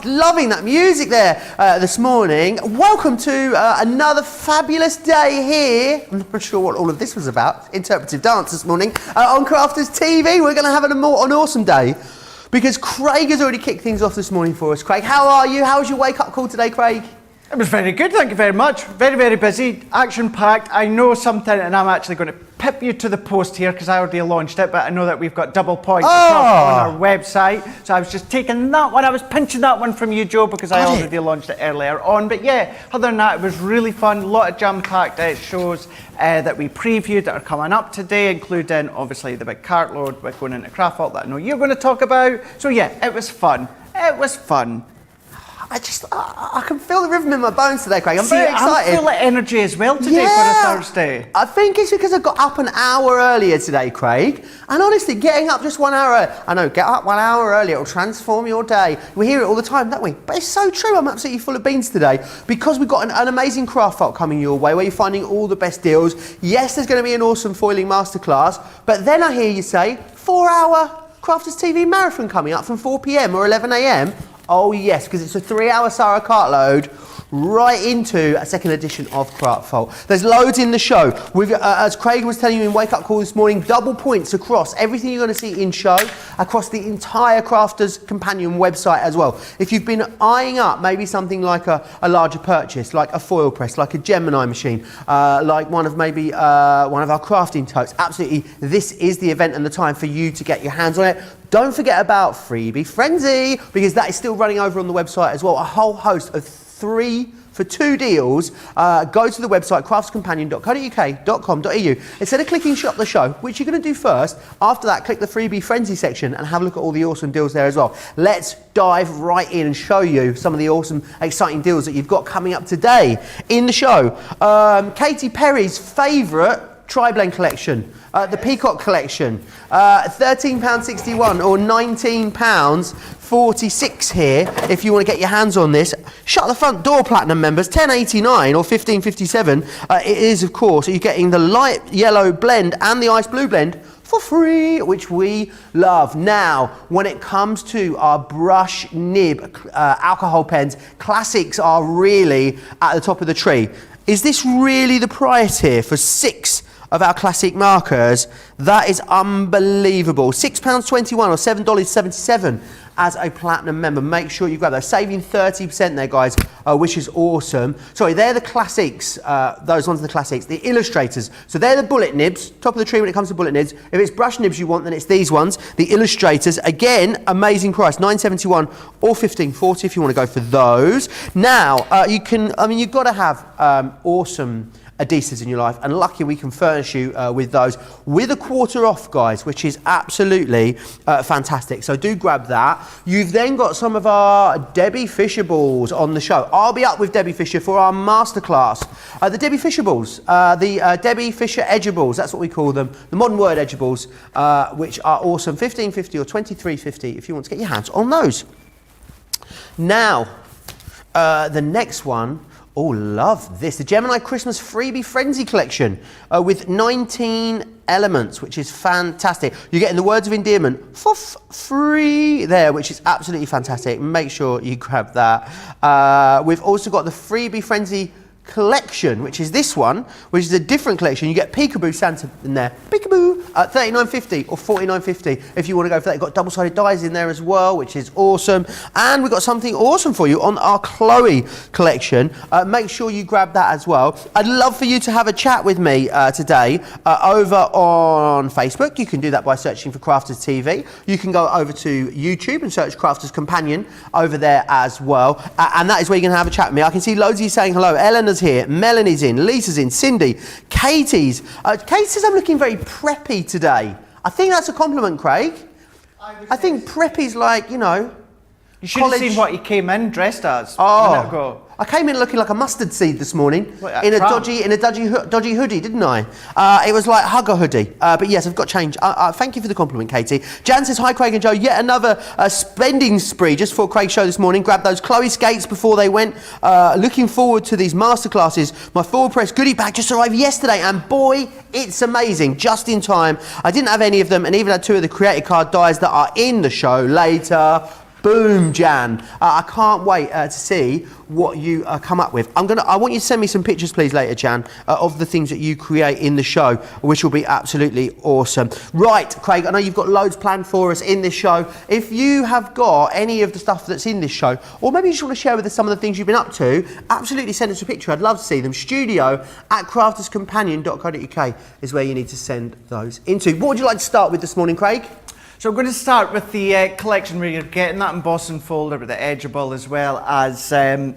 loving that music there this morning. Welcome to another fabulous day here. I'm not sure what all of this was about. Interpretive dance this morning on Crafters TV. We're going to have an awesome day because Craig has already kicked things off this morning for us. Craig, how are you? How was your wake-up call today, Craig? It was very good, thank you very much. Very, very busy, action-packed. I know something, and I'm actually going to pip you to the post here because I already launched it, but I know that we've got double points on our website. So I was just taking that one. I was pinching that one from you, Joe, because I already launched it earlier on. But yeah, other than that, it was really fun. A lot of jam-packed shows that we previewed that are coming up today, including, obviously, the big cartload with going into Craft Vault that I know you're going to talk about. So yeah, it was fun. It was fun. I can feel the rhythm in my bones today, Craig. I'm very excited. I'm full of energy as well today for a Thursday. I think it's because I got up an hour earlier today, Craig. And honestly, getting up just 1 hour, I know, get up 1 hour earlier, it'll transform your day. We hear it all the time, don't we? But it's so true. I'm absolutely full of beans today because we've got an amazing craft vault coming your way where you're finding all the best deals. Yes, there's going to be an awesome foiling masterclass, but then I hear you say 4-hour Crafters TV marathon coming up from 4 p.m. or 11 a.m. Oh yes, because it's a 3-hour Sarah cartload right into a second edition of Craft Vault. There's loads in the show. As Craig was telling you in Wake Up Call this morning, double points across everything you're going to see in show, across the entire Crafters Companion website as well. If you've been eyeing up maybe something like a larger purchase, like a foil press, like a Gemini machine, like one of our crafting totes, absolutely, this is the event and the time for you to get your hands on it. Don't forget about Freebie Frenzy, because that is still running over on the website as well. A whole host of 3 for 2 deals. Go to the website craftscompanion.co.uk.com.au. Instead of clicking shop the show, which you're going to do first, after that click the Freebie Frenzy section and have a look at all the awesome deals there as well. Let's dive right in and show you some of the awesome, exciting deals that you've got coming up today in the show. Katy Perry's favourite tri-blend collection, the Peacock collection, £13.61 or £19.46 here if you want to get your hands on this. Shut the front door, Platinum members, £10.89 or £15.57. It is, of course, you're getting the light yellow blend and the ice blue blend for free, which we love. Now, when it comes to our brush nib alcohol pens, classics are really at the top of the tree. Is this really the price here for 6 of our classic markers? That is unbelievable. £6.21 or $7.77 as a Platinum member. Make sure you grab that. Saving 30% there, guys, which is awesome. Sorry, they're the classics. Those ones are the classics. The Illustrators. So they're the bullet nibs, top of the tree when it comes to bullet nibs. If it's brush nibs you want, then it's these ones. The Illustrators, again, amazing price, $9.71 or $15.40 if you want to go for those. Now, you've got to have awesome adhesives in your life, and lucky we can furnish you with those with a quarter off, guys, which is absolutely fantastic. So do grab that. You've then got some of our Debbie Fisher balls on the show. I'll be up with Debbie Fisher for our masterclass. The Debbie Fisher balls, the Debbie Fisher edgeables, that's what we call them, the modern word edgeables, which are awesome, $15.50 or $23.50 if you want to get your hands on those. Now, the next one. Oh, love this. The Gemini Christmas Freebie Frenzy collection with 19 elements, which is fantastic. You're getting the words of endearment for free there, which is absolutely fantastic. Make sure you grab that. We've also got the Freebie Frenzy collection, which is this one, which is a different collection. You get Peekaboo Santa in there. Peekaboo at $39.50 or $49.50 if you want to go for that. You've got double-sided dies in there as well, which is awesome. And we've got something awesome for you on our Chloe collection. Make sure you grab that as well. I'd love for you to have a chat with me today over on Facebook. You can do that by searching for Crafters TV. You can go over to YouTube and search Crafters Companion over there as well. And that is where you can have a chat with me. I can see loads of you saying hello. Eleanor's here, Melanie's in, Lisa's in, Cindy, Katie's. Kate says I'm looking very preppy today. I think that's a compliment, Craig. I think preppy's like, you know, you should have seen what he came in dressed as a minute ago. I came in looking like a mustard seed this morning in a dodgy hoodie, didn't I? It was like hugger hoodie. But yes, I've got change. Thank you for the compliment, Katie. Jan says, hi, Craig and Joe. Yet another spending spree just for Craig's show this morning. Grabbed those Chloe skates before they went. Looking forward to these masterclasses. My forward press goodie bag just arrived yesterday, and boy, it's amazing. Just in time. I didn't have any of them, and even had 2 of the creative card dies that are in the show later. Boom, Jan. I can't wait to see what you come up with. I want you to send me some pictures, please, later, Jan, of the things that you create in the show, which will be absolutely awesome. Right, Craig, I know you've got loads planned for us in this show. If you have got any of the stuff that's in this show, or maybe you just want to share with us some of the things you've been up to, absolutely send us a picture. I'd love to see them. studio@crafterscompanion.co.uk is where you need to send those into. What would you like to start with this morning, Craig? So I'm going to start with the collection where you're getting that embossing folder with the edgeable as well as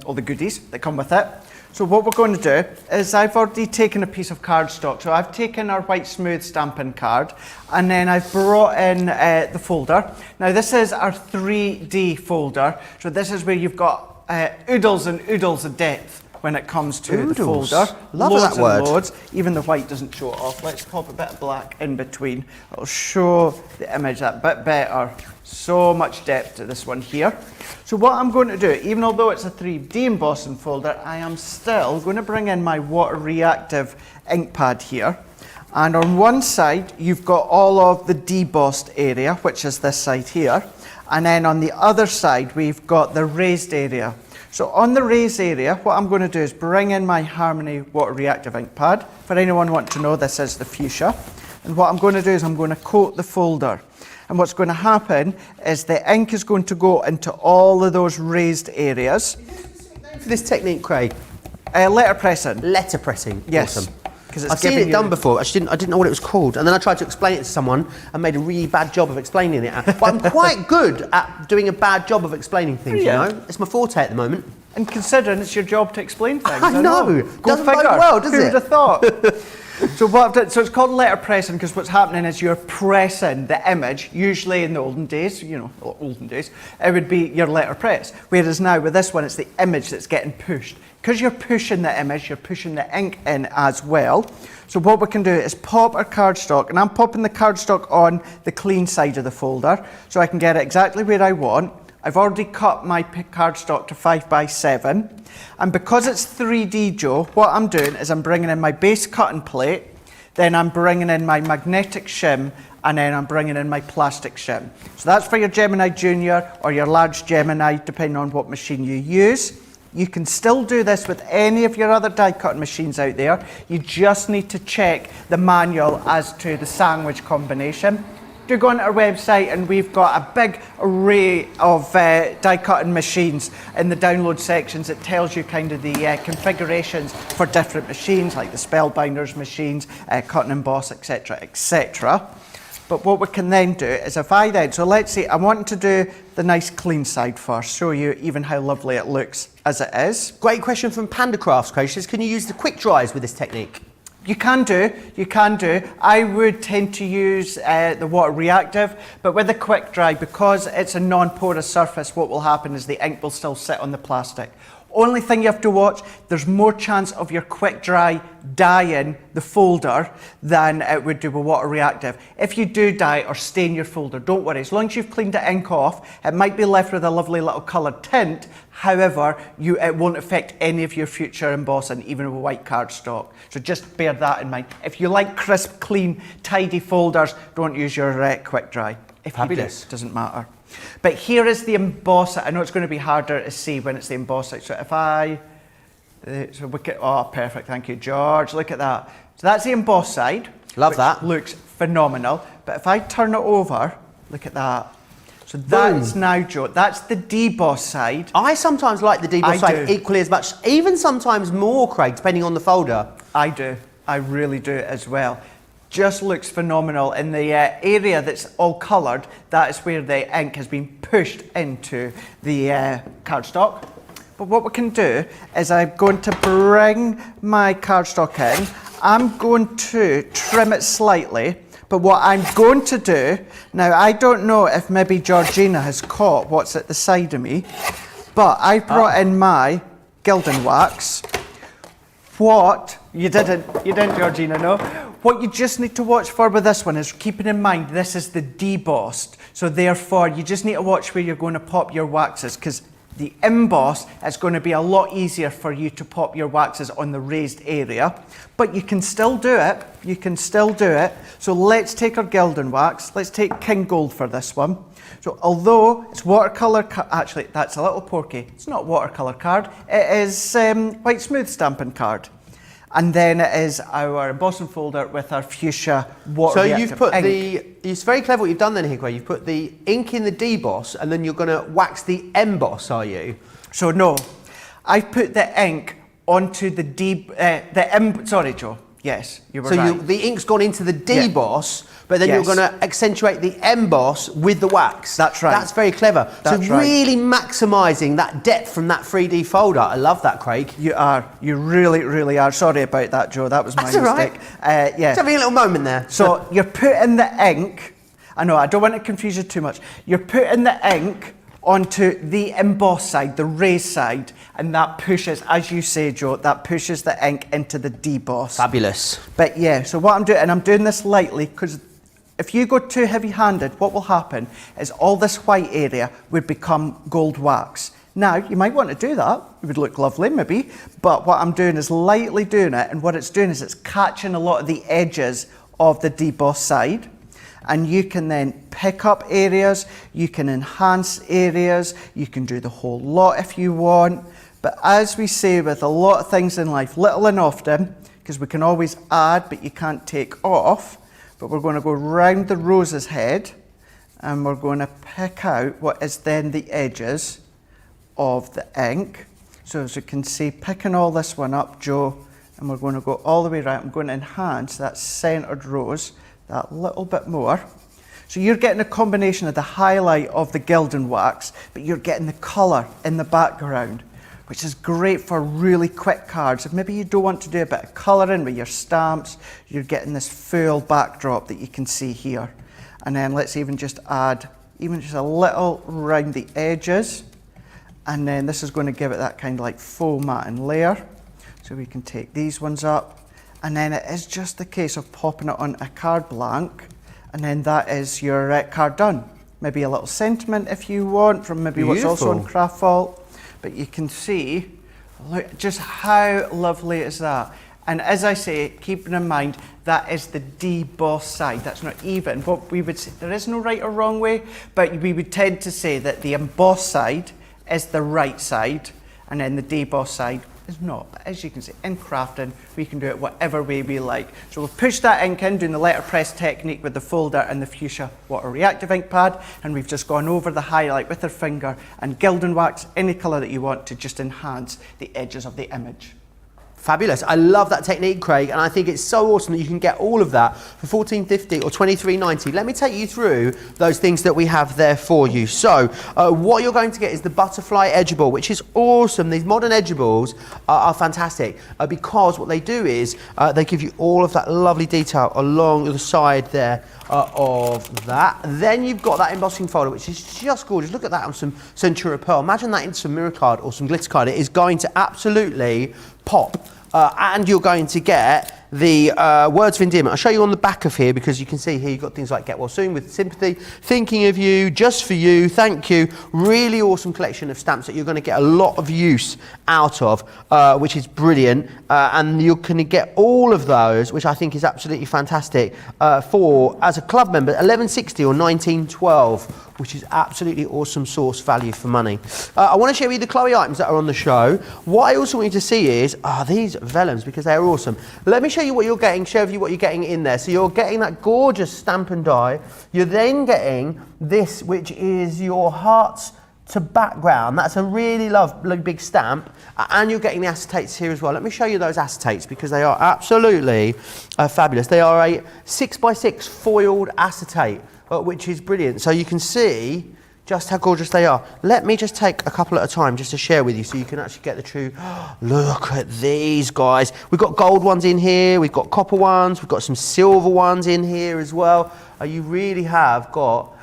all the goodies that come with it. So what we're going to do is I've already taken a piece of cardstock. So I've taken our white smooth stamping card and then I've brought in the folder. Now this is our 3D folder. So this is where you've got oodles and oodles of depth when it comes to the folder. Love loads that word. And loads. Even the white doesn't show it off. Let's pop a bit of black in between. It'll show the image that bit better. So much depth to this one here. So what I'm going to do, even although it's a 3D embossing folder, I am still going to bring in my water reactive ink pad here. And on one side, you've got all of the debossed area, which is this side here. And then on the other side, we've got the raised area. So on the raised area, what I'm going to do is bring in my Harmony Water Reactive ink pad. For anyone wanting to know, this is the fuchsia. And what I'm going to do is I'm going to coat the folder. And what's going to happen is the ink is going to go into all of those raised areas. Is there a specific name for this technique, Craig? Letter pressing. Letter pressing. Yes. Awesome. I've seen it done before. I didn't know what it was called, and then I tried to explain it to someone and made a really bad job of explaining it. But I'm quite good at doing a bad job of explaining things. You know, it's my forte at the moment. And considering it's your job to explain things, I know. Go Doesn't figure. bode well, does Who it? would have thought? So what I've done, so it's called letter pressing because what's happening is you're pressing the image. Usually in the olden days, it would be your letter press. Whereas now with this one, it's the image that's getting pushed. Because you're pushing the image, you're pushing the ink in as well. So what we can do is pop our cardstock, and I'm popping the cardstock on the clean side of the folder so I can get it exactly where I want. I've already cut my cardstock to 5x7. And because it's 3D, Joe, what I'm doing is I'm bringing in my base cutting plate, then I'm bringing in my magnetic shim, and then I'm bringing in my plastic shim. So that's for your Gemini Junior or your large Gemini, depending on what machine you use. You can still do this with any of your other die cutting machines out there. You just need to check the manual as to the sandwich combination. Do go on our website and we've got a big array of die cutting machines in the download sections. It tells you kind of the configurations for different machines like the Spellbinders machines, cut and emboss, etc, etc. But what we can then do is so let's see, I want to do the nice clean side first, show you even how lovely it looks as it is. Great question from Panda Crafts, Craig. She says, can you use the quick dries with this technique? You can do. I would tend to use the water reactive, but with the quick dry, because it's a non-porous surface, what will happen is the ink will still sit on the plastic. Only thing you have to watch, there's more chance of your quick dry dyeing the folder than it would do with water reactive. If you do dye or stain your folder, don't worry. As long as you've cleaned the ink off, it might be left with a lovely little coloured tint. However, it won't affect any of your future embossing, even with white cardstock. So just bear that in mind. If you like crisp, clean, tidy folders, don't use your quick dry. If you do, it doesn't matter. But here is the embosser. I know it's going to be harder to see when it's the embosser. So if perfect, thank you, George. Look at that. So that's the emboss side. Love that. Looks phenomenal. But if I turn it over, look at that. So that's now, Joe, that's the deboss side. I sometimes like the deboss side equally as much, even sometimes more, Craig, depending on the folder. I do. I really do as well. Just looks phenomenal. In the area that's all coloured, that is where the ink has been pushed into the cardstock. But what we can do is I'm going to bring my cardstock in. I'm going to trim it slightly. But what I'm going to do, now I don't know if maybe Georgina has caught what's at the side of me, but I brought in my gilding wax. You didn't, Georgina, no? What you just need to watch for with this one is keeping in mind this is the debossed. So therefore, you just need to watch where you're going to pop your waxes because The emboss is going to be a lot easier for you to pop your waxes on the raised area, but you can still do it. You can still do it. So let's take our Gilding wax. Let's take King Gold for this one. So although it's watercolour, actually that's a little porky. It's not watercolour card. It is white smooth stamping card. And then it is our embossing folder with our fuchsia water reactive you've put ink. it's very clever what you've done then here, Craig. You've put the ink in the deboss and then you're going to wax the emboss, are you? So no, I put the ink onto sorry Joe, yes, you were right. So the ink's gone into the deboss, but then you're going to accentuate the emboss with the wax. That's right. That's very clever. That's so really maximising that depth from that 3D folder. I love that, Craig. You are. You really, really are. Sorry about that, Joe. That was my mistake. Right. Yeah. Just having a little moment there. So you're putting the ink, I know, I don't want to confuse you too much. You're putting the ink onto the embossed side, the raised side, and that pushes, as you say, Joe, that pushes the ink into the deboss. Fabulous. But yeah, so what I'm doing, and I'm doing this lightly, because if you go too heavy-handed, what will happen is all this white area would become gold wax. Now, you might want to do that. It would look lovely, maybe. But what I'm doing is lightly doing it, and what it's doing is it's catching a lot of the edges of the deboss side. And you can then pick up areas, you can enhance areas, you can do the whole lot if you want. But as we say with a lot of things in life, little and often, because we can always add, but you can't take off. But we're going to go round the rose's head and we're going to pick out what is then the edges of the ink. So as you can see, picking all this one up, Joe, and we're going to go all the way around. I'm going to enhance that centered rose that little bit more. So you're getting a combination of the highlight of the Gilding wax, but you're getting the colour in the background, which is great for really quick cards. If maybe you don't want to do a bit of colouring with your stamps, you're getting this full backdrop that you can see here. And then let's even just add even just a little round the edges. And then this is going to give it that kind of like faux matte layer. So we can take these ones up. And then it is just the case of popping it on a card blank. And then that is your card done. Maybe a little sentiment if you want from maybe what's also on Craft Vault. But you can see, look, just how lovely is that? And as I say, keeping in mind, that is the deboss side. That's not even what we would say. There is no right or wrong way, but we would tend to say that the embossed side is the right side, and then the deboss side is not. But as you can see, in crafting, we can do it whatever way we like. So we'll push that ink in, doing the letterpress technique with the folder and the fuchsia water reactive ink pad, and we've just gone over the highlight with our finger and Gilding wax, any colour that you want to just enhance the edges of the image. Fabulous. I love that technique, Craig, and I think it's so awesome that you can get all of that for $14.50 or $23.90. Let me take you through those things that we have there for you. So, what you're going to get is the butterfly edgeable, which is awesome. These modern edgeables are fantastic because what they do is they give you all of that lovely detail along the side there of that. Then you've got that embossing folder, which is just gorgeous. Look at that on some Centura Pearl. Imagine that in some mirror card or some glitter card. It is going to absolutely pop. And you're going to get the words of endearment. I'll show you on the back of here because you can see here you've got things like get well soon, with sympathy, thinking of you, just for you, thank you. Really awesome collection of stamps that you're going to get a lot of use out of, which is brilliant. And you're going to get all of those, which I think is absolutely fantastic, for, as a club member, $11.60 or $19.12, which is absolutely awesome source value for money. I want to show you the Chloe items that are on the show. What I also want you to see is these Vellums, because they're awesome. Let me show you what you're getting, show you what you're getting in there. So you're getting that gorgeous stamp and die. You're then getting this, which is your hearts to background. That's a really lovely big stamp. And you're getting the acetates here as well. Let me show you those acetates because they are absolutely fabulous. They are a 6x6 foiled acetate, which is brilliant. So you can see just how gorgeous they are. Let me just take a couple at a time just to share with you so you can actually get the true, look at these guys. We've got gold ones in here, we've got copper ones, we've got some silver ones in here as well. You really have got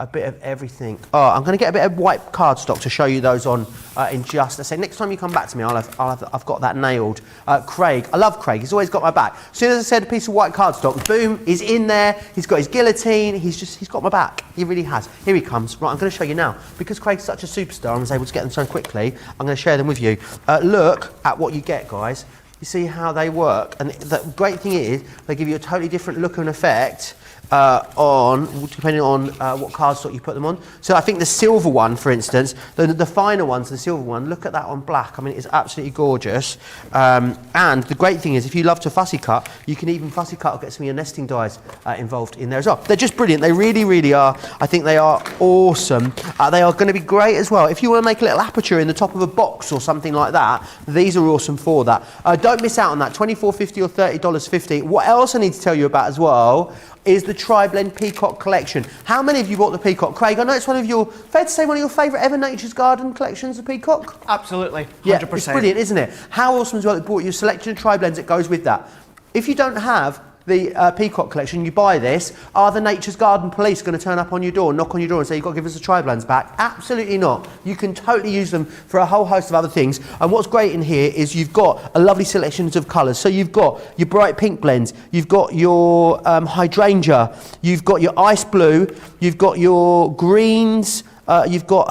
a bit of everything. Oh, I'm going to get a bit of white cardstock to show you those on in just a second. Next time you come back to me, I've got that nailed. Craig, I love Craig. He's always got my back. As soon as I said a piece of white cardstock, boom, he's in there. He's got his guillotine. He's got my back. He really has. Here he comes. Right, I'm going to show you now. Because Craig's such a superstar and was able to get them so quickly, I'm going to share them with you. Look at what you get, guys. You see how they work. And the great thing is, they give you a totally different look and effect depending on what cardstock you put them on. So I think the silver one, for instance, the finer ones, the silver one, look at that on black. I mean, it's absolutely gorgeous. And the great thing is, if you love to fussy cut, you can even fussy cut or get some of your nesting dies involved in there as well. They're just brilliant. They really, really are. I think they are awesome. They are going to be great as well. If you want to make a little aperture in the top of a box or something like that, these are awesome for that. Don't miss out on that, $24.50 or $30.50. What else I need to tell you about as well is the Tri-Blend Peacock collection. How many of you bought the Peacock? Craig, I know it's fair to say, one of your favourite ever Nature's Garden collections, the Peacock? Absolutely, 100%. Yeah, it's brilliant, isn't it? How awesome as well, it bought you a selection of Tri-Blends that goes with that. If you don't have the Peacock collection, you buy this, are the Nature's Garden police going to turn up on your door, knock on your door and say, you've got to give us the Tri-Blends back? Absolutely not. You can totally use them for a whole host of other things. And what's great in here is you've got a lovely selection of colours. So you've got your bright pink blends, you've got your hydrangea, you've got your ice blue, you've got your greens, you've got,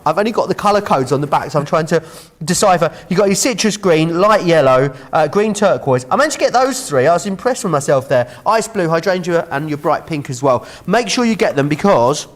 I've only got the colour codes on the back, so I'm trying to decipher. You've got your citrus green, light yellow, green turquoise. I managed to get those three. I was impressed with myself there. Ice blue, hydrangea, and your bright pink as well. Make sure you get them because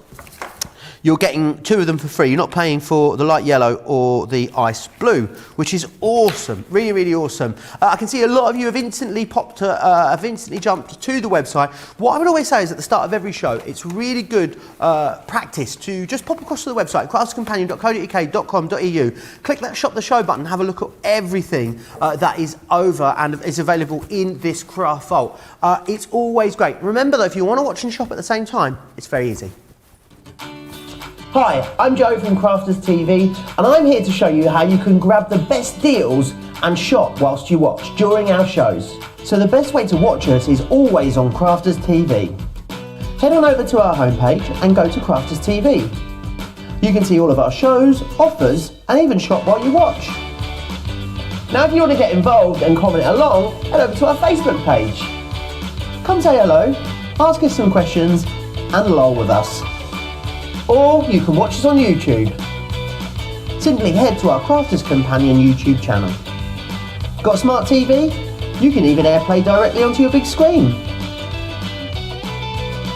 you're getting two of them for free. You're not paying for the light yellow or the ice blue, which is awesome, really, really awesome. I can see a lot of you have instantly jumped to the website. What I would always say is at the start of every show, it's really good practice to just pop across to the website, craftscompanion.co.uk.com.au, click that shop the show button, have a look at everything that is over and is available in this craft vault. It's always great. Remember though, if you want to watch and shop at the same time, it's very easy. Hi, I'm Joe from Crafters TV and I'm here to show you how you can grab the best deals and shop whilst you watch during our shows. So the best way to watch us is always on Crafters TV. Head on over to our homepage and go to Crafters TV. You can see all of our shows, offers and even shop while you watch. Now if you want to get involved and comment along, head over to our Facebook page. Come say hello, ask us some questions and lol with us. Or you can watch us on YouTube. Simply head to our Crafters Companion YouTube channel. Got a smart TV? You can even AirPlay directly onto your big screen.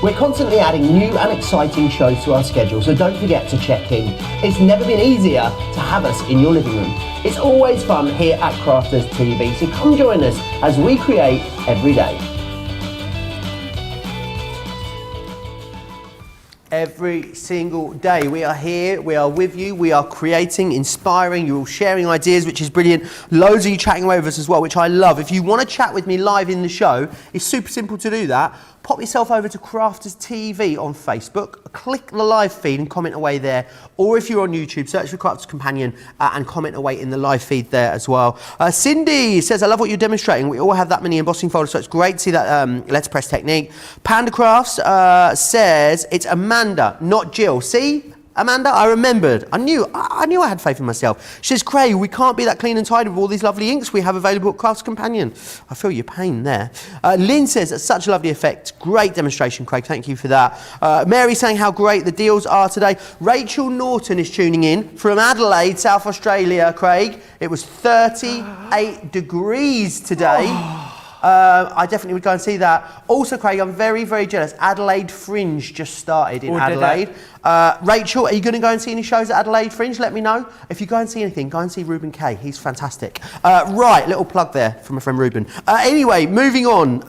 We're constantly adding new and exciting shows to our schedule, so don't forget to check in. It's never been easier to have us in your living room. It's always fun here at Crafters TV, so come join us as we create every day. Every single day we are here, we are with you, we are creating, inspiring, you're all sharing ideas, which is brilliant. Loads of you chatting away with us as well, which I love. If you want to chat with me live in the show, it's super simple to do that. Pop yourself over to Crafters TV on Facebook, click the live feed and comment away there. Or if you're on YouTube, search for Crafters Companion and comment away in the live feed there as well. Cindy says, I love what you're demonstrating. We all have that many embossing folders, so it's great to see that let's press technique. Panda Crafts says, it's Amanda, not Jill. See? Amanda, I remembered. I knew I had faith in myself. She says, Craig, we can't be that clean and tidy with all these lovely inks we have available at Crafts Companion. I feel your pain there. Lynn says, that's such a lovely effect. Great demonstration, Craig. Thank you for that. Mary saying how great the deals are today. Rachel Norton is tuning in from Adelaide, South Australia, Craig. It was 38 degrees today. I definitely would go and see that. Also, Craig, I'm very, very jealous. Adelaide Fringe just started in Adelaide. Rachel, are you going to go and see any shows at Adelaide Fringe? Let me know. If you go and see anything, go and see Ruben Kay. He's fantastic. Right, little plug there from my friend Ruben. Anyway, moving on.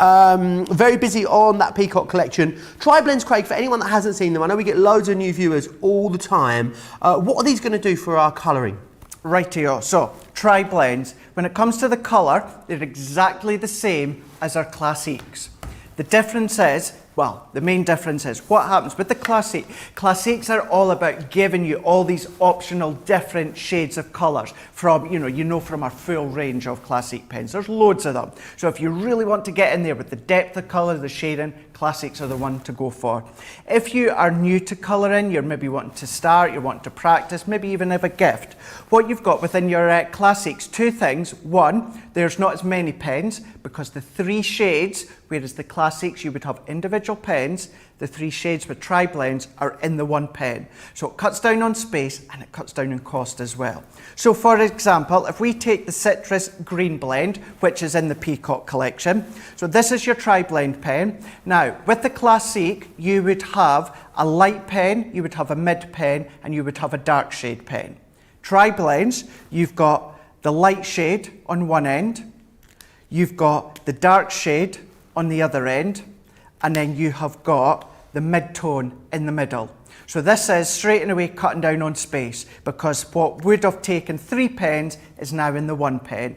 Very busy on that Peacock collection. Tri-Blends, Craig, for anyone that hasn't seen them. I know we get loads of new viewers all the time. What are these going to do for our colouring? Rightio. So, Tri-Blends, when it comes to the colour, they're exactly the same as our classiques. The difference is well, the main difference is what happens with the Classic. Classics are all about giving you all these optional different shades of colours from, you know from our full range of Classic pens. There's loads of them. So if you really want to get in there with the depth of colour, the shading, Classics are the one to go for. If you are new to colouring, you're maybe wanting to start, you're wanting to practice, maybe even have a gift, what you've got within your Classics, two things. One, there's not as many pens because the 3 shades, whereas the Classics you would have individual pens, the 3 shades with tri-blends are in the one pen. So it cuts down on space and it cuts down on cost as well. So for example, if we take the Citrus Green blend, which is in the Peacock collection, so this is your tri-blend pen. Now, with the Classic, you would have a light pen, you would have a mid pen, and you would have a dark shade pen. Tri-blends, you've got the light shade on one end, you've got the dark shade on the other end, and then you have got the mid-tone in the middle. So this is straight away cutting down on space because what would have taken 3 pens is now in the 1 pen.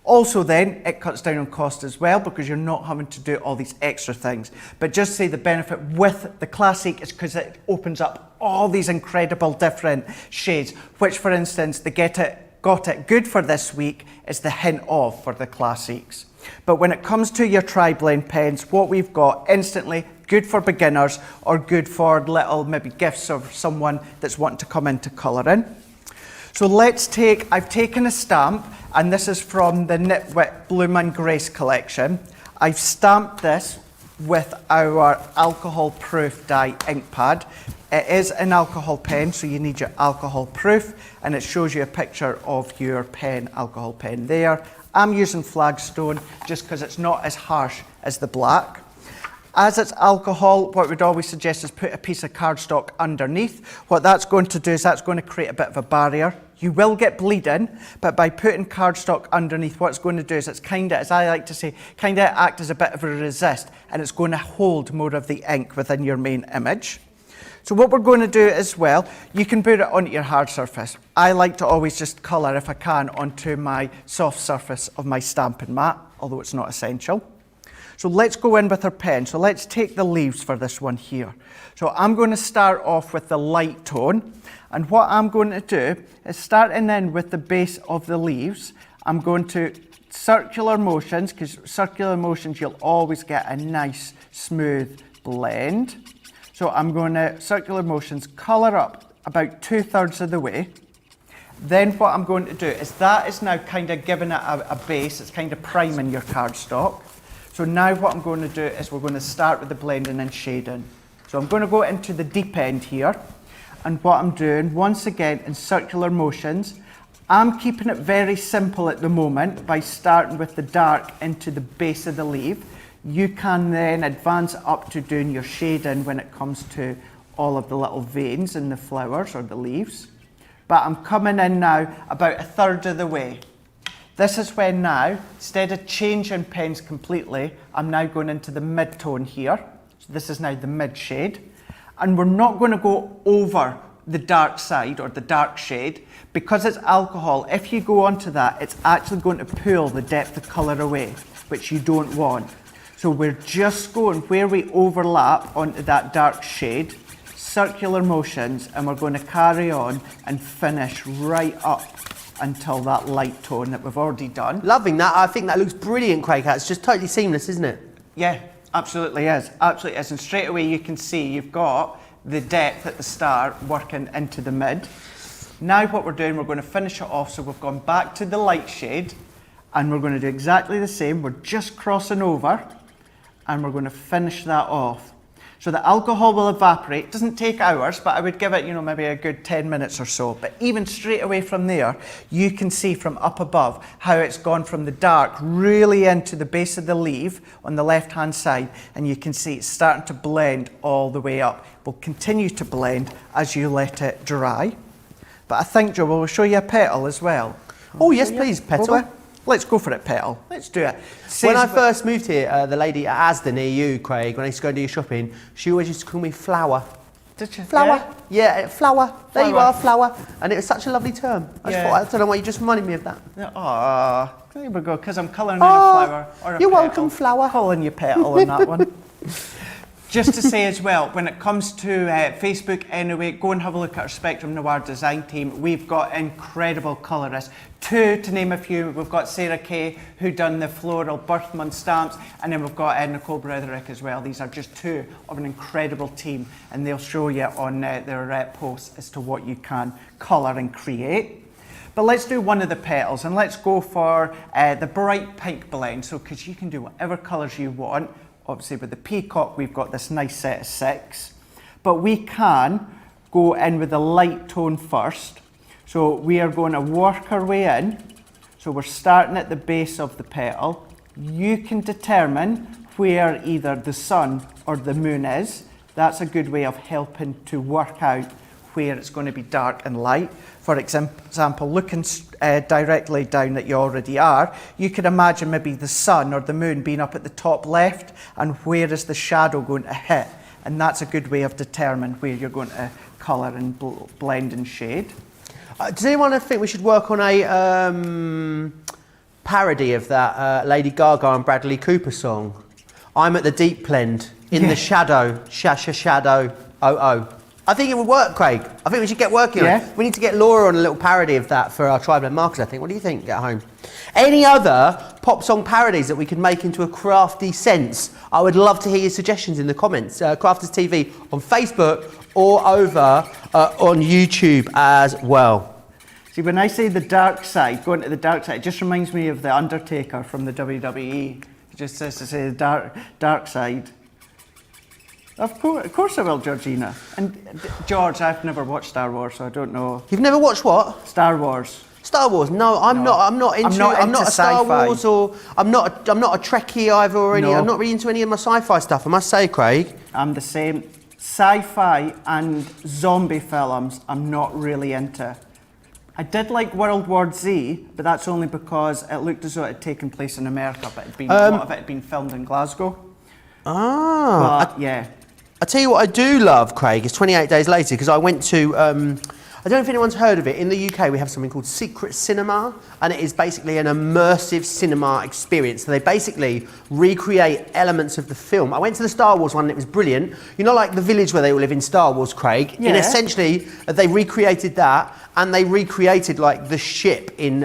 Also then, it cuts down on cost as well because you're not having to do all these extra things. But just say the benefit with the Classic is because it opens up all these incredible different shades, which for instance, the Got It Good for this week is the hint of for the Classics. But when it comes to your tri-blend pens, what we've got instantly, good for beginners or good for little maybe gifts of someone that's wanting to come into colouring. So I've taken a stamp, and this is from the Nitwit Bloom and Grace collection. I've stamped this with our alcohol proof dye ink pad. It is an alcohol pen, so you need your alcohol proof, and it shows you a picture of your pen, alcohol pen there. I'm using Flagstone just because it's not as harsh as the black. As it's alcohol, what we'd always suggest is put a piece of cardstock underneath. What that's going to do is that's going to create a bit of a barrier. You will get bleeding, but by putting cardstock underneath, what it's going to do is it's kind of, as I like to say, kind of act as a bit of a resist, and it's going to hold more of the ink within your main image. So what we're going to do as well, you can put it onto your hard surface. I like to always just colour, if I can, onto my soft surface of my stamping mat, although it's not essential. So let's go in with our pen. So let's take the leaves for this one here. So I'm going to start off with the light tone. And what I'm going to do is starting in with the base of the leaves, I'm going to circular motions, because circular motions you'll always get a nice smooth blend. So I'm going to circular motions, colour up about 2/3 of the way. Then what I'm going to do is that is now kind of giving it a base, it's kind of priming your cardstock. So now what I'm going to do is we're going to start with the blending and shading. So I'm going to go into the deep end here, and what I'm doing, once again, in circular motions, I'm keeping it very simple at the moment by starting with the dark into the base of the leaf. You can then advance up to doing your shading when it comes to all of the little veins in the flowers or the leaves. But I'm coming in now about 1/3 of the way. This is when now, instead of changing pens completely, I'm now going into the mid-tone here. So this is now the mid shade. And we're not going to go over the dark side or the dark shade. Because it's alcohol, if you go onto that, it's actually going to pull the depth of colour away, which you don't want. So we're just going where we overlap onto that dark shade, circular motions, and we're going to carry on and finish right up until that light tone that we've already done. Loving that. I think that looks brilliant, Craig. It's just totally seamless, isn't it? Yeah, absolutely is. Absolutely is. And straight away you can see you've got the depth at the start working into the mid. Now what we're doing, we're going to finish it off. So we've gone back to the light shade, and we're going to do exactly the same. We're just crossing over, and we're going to finish that off. So the alcohol will evaporate. It doesn't take hours, but I would give it, maybe a good 10 minutes or so. But even straight away from there, you can see from up above how it's gone from the dark really into the base of the leaf on the left-hand side. And you can see it's starting to blend all the way up. Will continue to blend as you let it dry. But I think, Joe, we'll show you a petal as well. Oh, yes, please, petal. Let's go for it, petal. Let's do it. When I first moved here, the lady at Asda near you, Craig, when I used to go and do your shopping, she always used to call me Flower. Did you? Flower. Yeah, flower. There you are, Flower. And it was such a lovely term. I don't know why you just reminded me of that. Ah, there we go, because I'm colouring in a flower or a You're petal. welcome, Flower. Calling you petal on that one. Just to say as well, when it comes to Facebook anyway, go and have a look at our Spectrum Noir design team. We've got incredible colourists. Two, to name a few, we've got Sarah Kay, who done the floral birth month stamps, and then we've got Nicole Broderick as well. These are just two of an incredible team, and they'll show you on their posts as to what you can colour and create. But let's do one of the petals, and let's go for the bright pink blend, so because you can do whatever colours you want. Obviously with the Peacock, we've got this nice set of 6, but we can go in with the light tone first. So we are going to work our way in. So we're starting at the base of the petal. You can determine where either the sun or the moon is. That's a good way of helping to work out where it's going to be dark and light. For example, looking directly down that you already are, you could imagine maybe the sun or the moon being up at the top left, and where is the shadow going to hit? And that's a good way of determining where you're going to colour and blend and shade. Does anyone think we should work on a parody of that Lady Gaga and Bradley Cooper song? I'm at the deep blend, in the shadow, shadow, oh. I think it would work, Craig. I think we should get working on it. We need to get Laura on a little parody of that for our Tri-Blend markers, I think. What do you think at home? Any other pop song parodies that we could make into a crafty sense? I would love to hear your suggestions in the comments. Crafters TV on Facebook or over on YouTube as well. See, when I say the dark side, going to the dark side, it just reminds me of The Undertaker from the WWE. It just says to say the dark side. Of course I will, Georgina. And George, I've never watched Star Wars, so I don't know. You've never watched what? Star Wars. Star Wars? No, I'm not into a Star Wars, or I'm not a Trekkie either, or any. I'm not really into any of my sci-fi stuff. I must say, Craig. I'm the same. Sci-fi and zombie films, I'm not really into. I did like World War Z, but that's only because it looked as though it had taken place in America, but a lot of it had been filmed in Glasgow. Ah, yeah. I tell you what I do love, Craig, is 28 Days Later, because I went to, I don't know if anyone's heard of it. In the UK, we have something called Secret Cinema, and it is basically an immersive cinema experience. So they basically recreate elements of the film. I went to the Star Wars one, and it was brilliant. You know, like the village where they all live in Star Wars, Craig? Yeah. And essentially, they recreated that, and they recreated, like, the ship in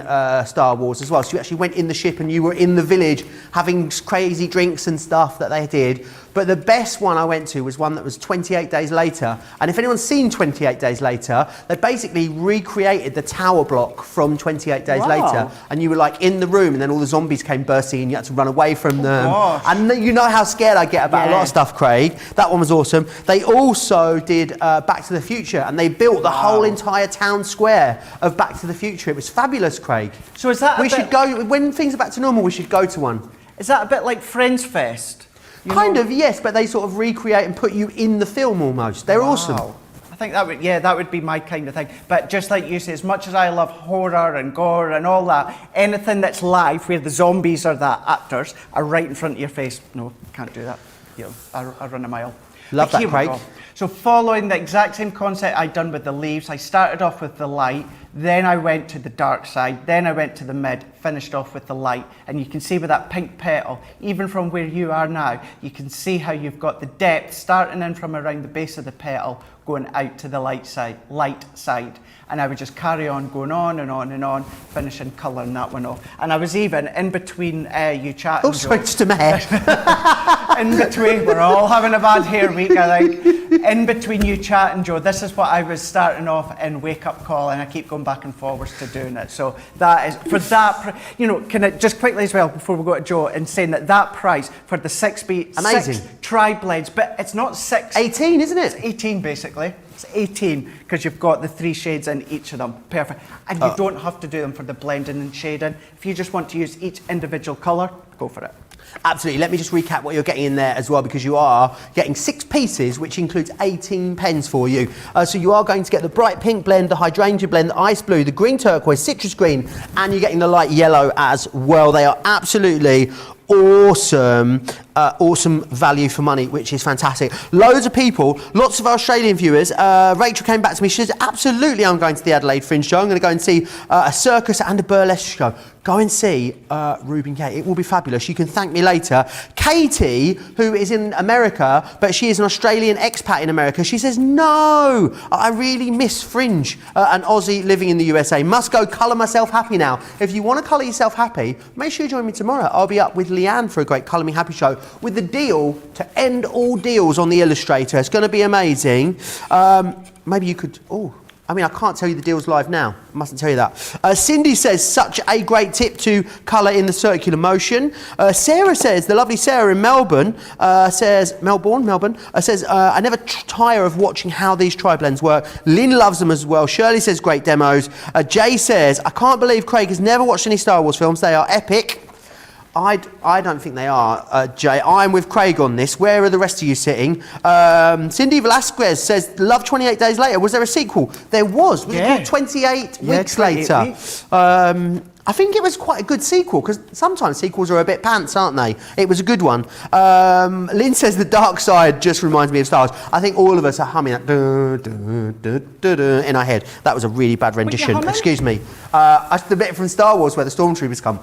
Star Wars as well. So you actually went in the ship, and you were in the village having crazy drinks and stuff that they did. But the best one I went to was one that was 28 Days Later. And if anyone's seen 28 Days Later, they basically recreated the tower block from 28 Days Later. And you were like in the room, and then all the zombies came bursting and you had to run away from them. Gosh. And you know how scared I get about a lot of stuff, Craig. That one was awesome. They also did Back to the Future, and they built the whole entire town square of Back to the Future. It was fabulous, Craig. So is that we should go, when things are back to normal, we should go to one. Is that a bit like Friends Fest? Kind of, yes, but they sort of recreate and put you in the film almost. They're awesome. I think that would be my kind of thing. But just like you say, as much as I love horror and gore and all that, anything that's live, where the zombies are the actors, are right in front of your face. No, can't do that. You know, I run a mile. Love that, Craig. So following the exact same concept I'd done with the leaves, I started off with the light, then I went to the dark side, then I went to the mid, finished off with the light. And you can see with that pink petal, even from where you are now, you can see how you've got the depth starting in from around the base of the petal, going out to the light side. And I would just carry on going on and on and on, finishing colouring that one off. And I was even in between you chatting. Oh, sorry, just a minute. In between, we're all having a bad hair week, I think. In between you chatting, Joe, this is what I was starting off in Wake Up Call, and I keep going back and forwards to doing it. So that is, for that, you know, can I just quickly as well, before we go to Joe, and saying that price for the 6B, amazing. 6 tri-blades, but it's not 6. 18, isn't it? It's 18, basically. It's 18, because you've got the 3 shades in each of them. Perfect. And you don't have to do them for the blending and shading. If you just want to use each individual colour, go for it. Absolutely. Let me just recap what you're getting in there as well, because you are getting 6 pieces, which includes 18 pens for you. So you are going to get the bright pink blend, the hydrangea blend, the ice blue, the green turquoise, citrus green, and you're getting the light yellow as well. They are absolutely awesome. awesome value for money, which is fantastic. Loads of people, lots of Australian viewers. Rachel came back to me. She says, absolutely, I'm going to the Adelaide Fringe show. I'm going to go and see a circus and a burlesque show. Go and see Ruben Gay. It will be fabulous. You can thank me later. Katie, who is in America, but she is an Australian expat in America, she says, no, I really miss Fringe. An Aussie living in the USA. Must go colour myself happy now. If you want to colour yourself happy, make sure you join me tomorrow. I'll be up with Leanne for a great Colour Me Happy show with the deal to end all deals on the Illustrator. It's going to be amazing. Maybe you could... I can't tell you the deals live now. I mustn't tell you that. Cindy says, such a great tip to colour in the circular motion. Sarah says, the lovely Sarah in Melbourne, says, I never tire of watching how these tri-blends work. Lynn loves them as well. Shirley says, great demos. Jay says, I can't believe Craig has never watched any Star Wars films. They are epic. I don't think they are, Jay. I'm with Craig on this. Where are the rest of you sitting? Cindy Velasquez says, love 28 Days Later. Was there a sequel? There was. Was it called 28 Weeks 28 Later? Weeks. I think it was quite a good sequel, because sometimes sequels are a bit pants, aren't they? It was a good one. Lynn says the dark side just reminds me of Star Wars. I think all of us are humming that in our head. That was a really bad rendition. Excuse me. That's the bit from Star Wars where the stormtroopers come.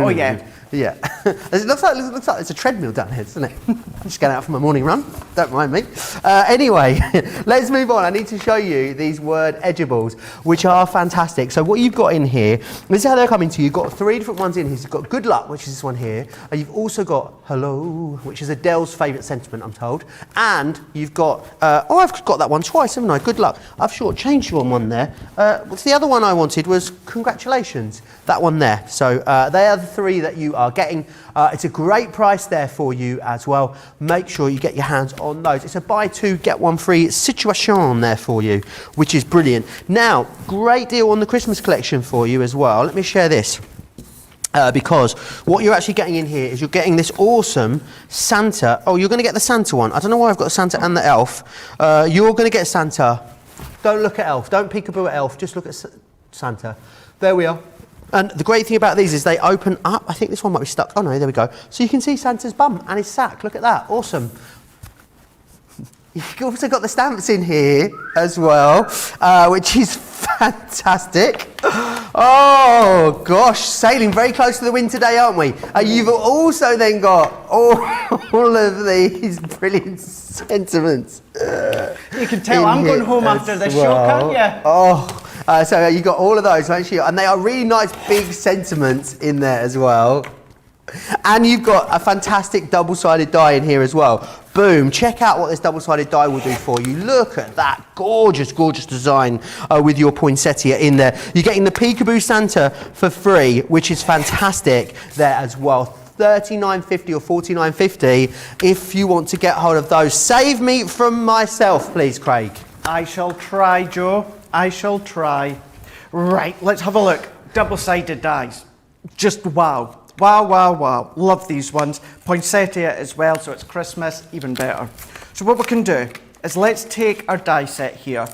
Oh yeah. Yeah. It looks like it's a treadmill down here, doesn't it? I'm just going out for my morning run. Don't mind me. Anyway, let's move on. I need to show you these word edgeables, which are fantastic. So what you've got in here, this is how they're coming to you. You've got 3 different ones in here. So you've got good luck, which is this one here. And you've also got hello, which is Adele's favourite sentiment, I'm told. And you've got, I've got that one twice, haven't I? Good luck. I've short-changed you on one there. The other one I wanted was congratulations. That one there. So they are the 3 that you are getting. It's a great price there for you as well. Make sure you get your hands on those. It's a buy 2 get 1 free situation there for you, which is brilliant. Now, great deal on the Christmas collection for you as well. Let me share this. Because what you're actually getting in here is you're getting this awesome Santa. Oh, you're going to get the Santa one. I don't know why I've got Santa and the elf. You're going to get Santa. Don't look at elf. Don't peekaboo at elf. Just look at Santa. There we are. And the great thing about these is they open up. I think this one might be stuck. Oh no, there we go. So you can see Santa's bum and his sack. Look at that. Awesome. You've also got the stamps in here as well, which is fantastic. Oh gosh, sailing very close to the wind today, aren't we? You've also then got all of these brilliant sentiments. You can tell I'm going home after this show, can't you? Oh. So you've got all of those, and they are really nice big sentiments in there as well. And you've got a fantastic double-sided die in here as well. Boom, check out what this double-sided die will do for you. Look at that gorgeous, gorgeous design with your poinsettia in there. You're getting the Peekaboo Santa for free, which is fantastic there as well. $39.50 or $49.50 if you want to get hold of those. Save me from myself, please, Craig. I shall try, Joe. I shall try. Right, let's have a look. Double-sided dies. Just wow. Wow, wow, wow. Love these ones. Poinsettia as well, so it's Christmas, even better. So what we can do is let's take our die set here.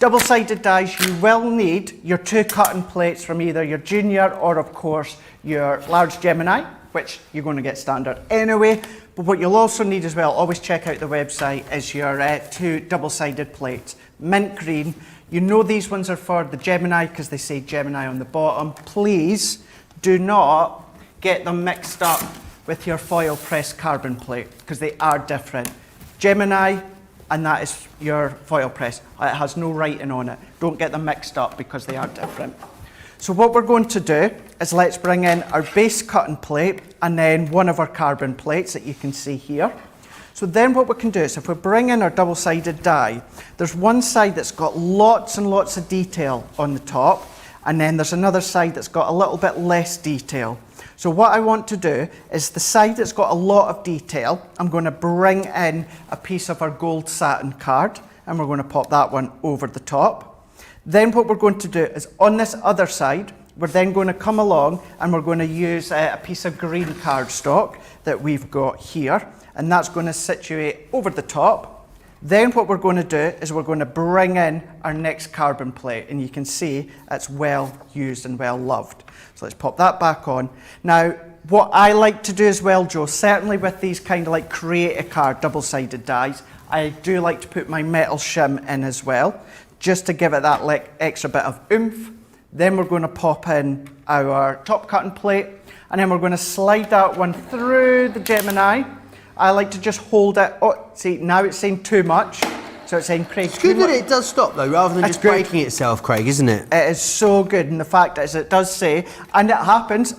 Double-sided dies, you will need your 2 cutting plates from either your junior or, of course, your large Gemini, which you're going to get standard anyway. But what you'll also need as well, always check out the website, is your 2 double-sided plates. Mint green. You know these ones are for the Gemini because they say Gemini on the bottom. Please do not get them mixed up with your foil pressed carbon plate because they are different. Gemini, and that is your foil press. It has no writing on it. Don't get them mixed up because they are different. So what we're going to do is let's bring in our base cutting plate and then one of our carbon plates that you can see here. So then what we can do is if we bring in our double-sided die, there's one side that's got lots and lots of detail on the top, and then there's another side that's got a little bit less detail. So what I want to do is the side that's got a lot of detail, I'm going to bring in a piece of our gold satin card, and we're going to pop that one over the top. Then what we're going to do is on this other side, we're then going to come along and we're going to use a piece of green cardstock that we've got here, and that's going to situate over the top. Then what we're going to do is we're going to bring in our next carbon plate, and you can see it's well used and well loved. So let's pop that back on. Now, what I like to do as well, Joe, certainly with these kind of like create a card double-sided dies, I do like to put my metal shim in as well, just to give it that like extra bit of oomph. Then we're going to pop in our top cutting plate, and then we're going to slide that one through the Gemini. I like to just hold it. Oh, see, now it's saying too much. So it's saying, Craig, It's good that it does stop though, rather than just breaking itself, Craig, isn't it? It is so good, and the fact is it does say, and it happens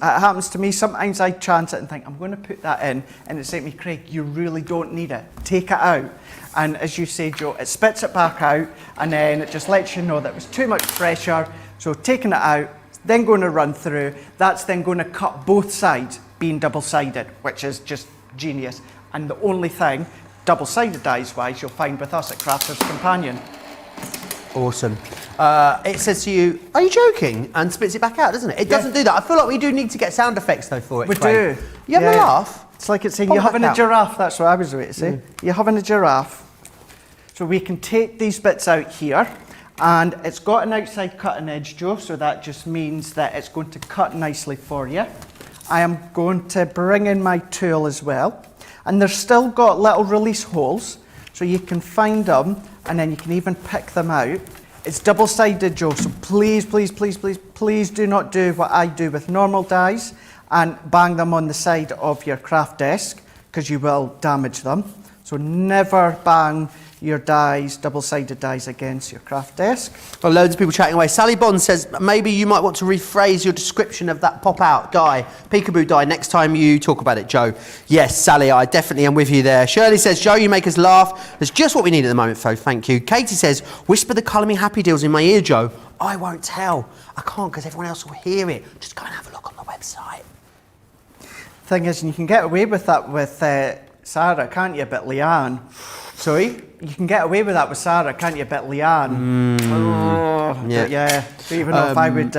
to me, sometimes I chance it and think, I'm going to put that in, and it's saying to me, Craig, you really don't need it, take it out. And as you say, Joe, it spits it back out, and then it just lets you know that it was too much pressure, so taking it out, then going to run through, that's then going to cut both sides, being double-sided, which is just genius. And the only thing, double-sided dies wise, you'll find with us at Crafter's Companion. Awesome. It says to you, are you joking? And spits it back out, doesn't it? It doesn't do that. I feel like we do need to get sound effects though for it. We Craig. do. You having a laugh? It's like it's saying, Pop you're having back a out. giraffe, that's what I was about to say. You're having a giraffe. So we can take these bits out here, and it's got an outside cutting edge, Joe, so that just means that it's going to cut nicely for you. I am going to bring in my tool as well. And they've still got little release holes, so you can find them, and then you can even pick them out. It's double-sided, Joe, so please, please, please, please, please do not do what I do with normal dies and bang them on the side of your craft desk, because you will damage them. So never bang your dies, double-sided dies against your craft desk. Well, loads of people chatting away. Sally Bond says maybe you might want to rephrase your description of that pop-out die, peekaboo die, next time you talk about it, Joe. Yes, Sally, I definitely am with you there. Shirley says, Joe, you make us laugh. That's just what we need at the moment, Fo, thank you. Katie says, whisper the Colour Me Happy deals in my ear, Joe. I won't tell. I can't because everyone else will hear it. Just go and have a look on the website. Thing is, you can get away with that with Sarah, can't you, but Leanne? Sorry? You can get away with that with Sarah, can't you, but Leanne? Yeah. Don't even know if I would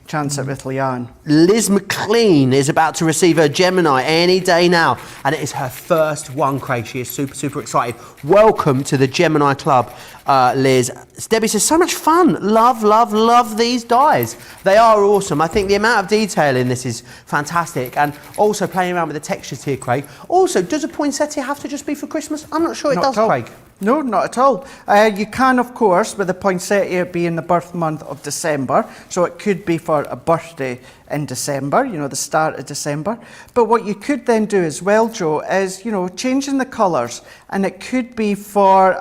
chance it with Leanne. Liz McLean is about to receive her Gemini any day now, and it is her first one, Craig. She is super, super excited. Welcome to the Gemini Club, Liz. Debbie says, so much fun. Love, love, love these dies. They are awesome. I think the amount of detail in this is fantastic, and also playing around with the textures here, Craig. Also, does a poinsettia have to just be for Christmas? I'm not sure it does, Craig. No, not at all. You can, of course, with the poinsettia being the birth month of December, so it could be for a birthday in December, you know, the start of December. But what you could then do as well, Joe, is, you know, changing the colours, and it could be for,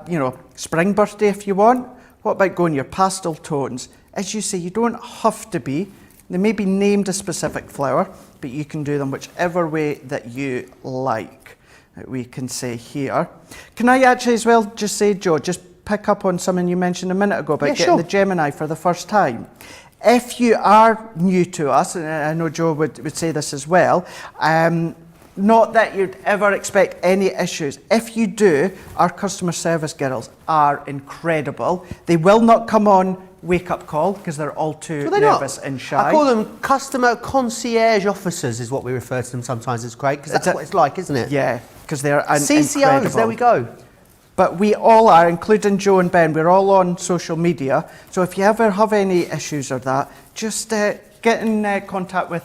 you know, spring birthday if you want. What about going your pastel tones? As you say, you don't have to be. They may be named a specific flower, but you can do them whichever way that you like. We can say here. Can I actually as well just say, Joe, just pick up on something you mentioned a minute ago about getting the Gemini for the first time. If you are new to us, and I know Joe would say this as well, not that you'd ever expect any issues. If you do, our customer service girls are incredible. They will not come on wake-up call because they're all too nervous and shy. I call them customer concierge officers is what we refer to them sometimes as, Craig, because that's what it's like, isn't it? Yeah, because they're CCOs, incredible. there we go. But we all are, including Joe and Ben, we're all on social media. So if you ever have any issues or that, just get in contact with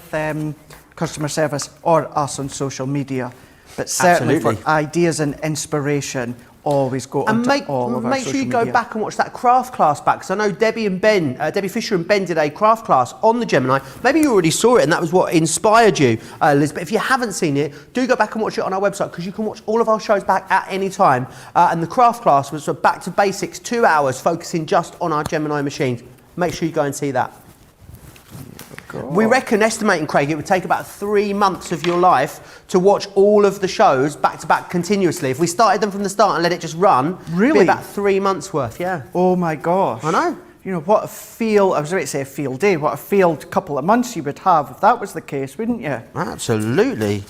customer service or us on social media. But certainly for ideas and inspiration, always go on to all of our social media. Make sure you go back and watch that craft class back, because I know Debbie and Ben, Debbie Fisher and Ben did a craft class on the Gemini. Maybe you already saw it and that was what inspired you, Liz, but if you haven't seen it, do go back and watch it on our website, because you can watch all of our shows back at any time. And the craft class was back to basics, 2 hours, focusing just on our Gemini machines. Make sure you go and see that. We reckon, estimating, Craig, it would take about 3 months of your life to watch all of the shows back to back continuously. If we started them from the start and let it just run, it'd be about 3 months worth, yeah. Oh my gosh. I know. You know, what a field, I was about to say a field day, what a field couple of months you would have if that was the case, wouldn't you? Absolutely.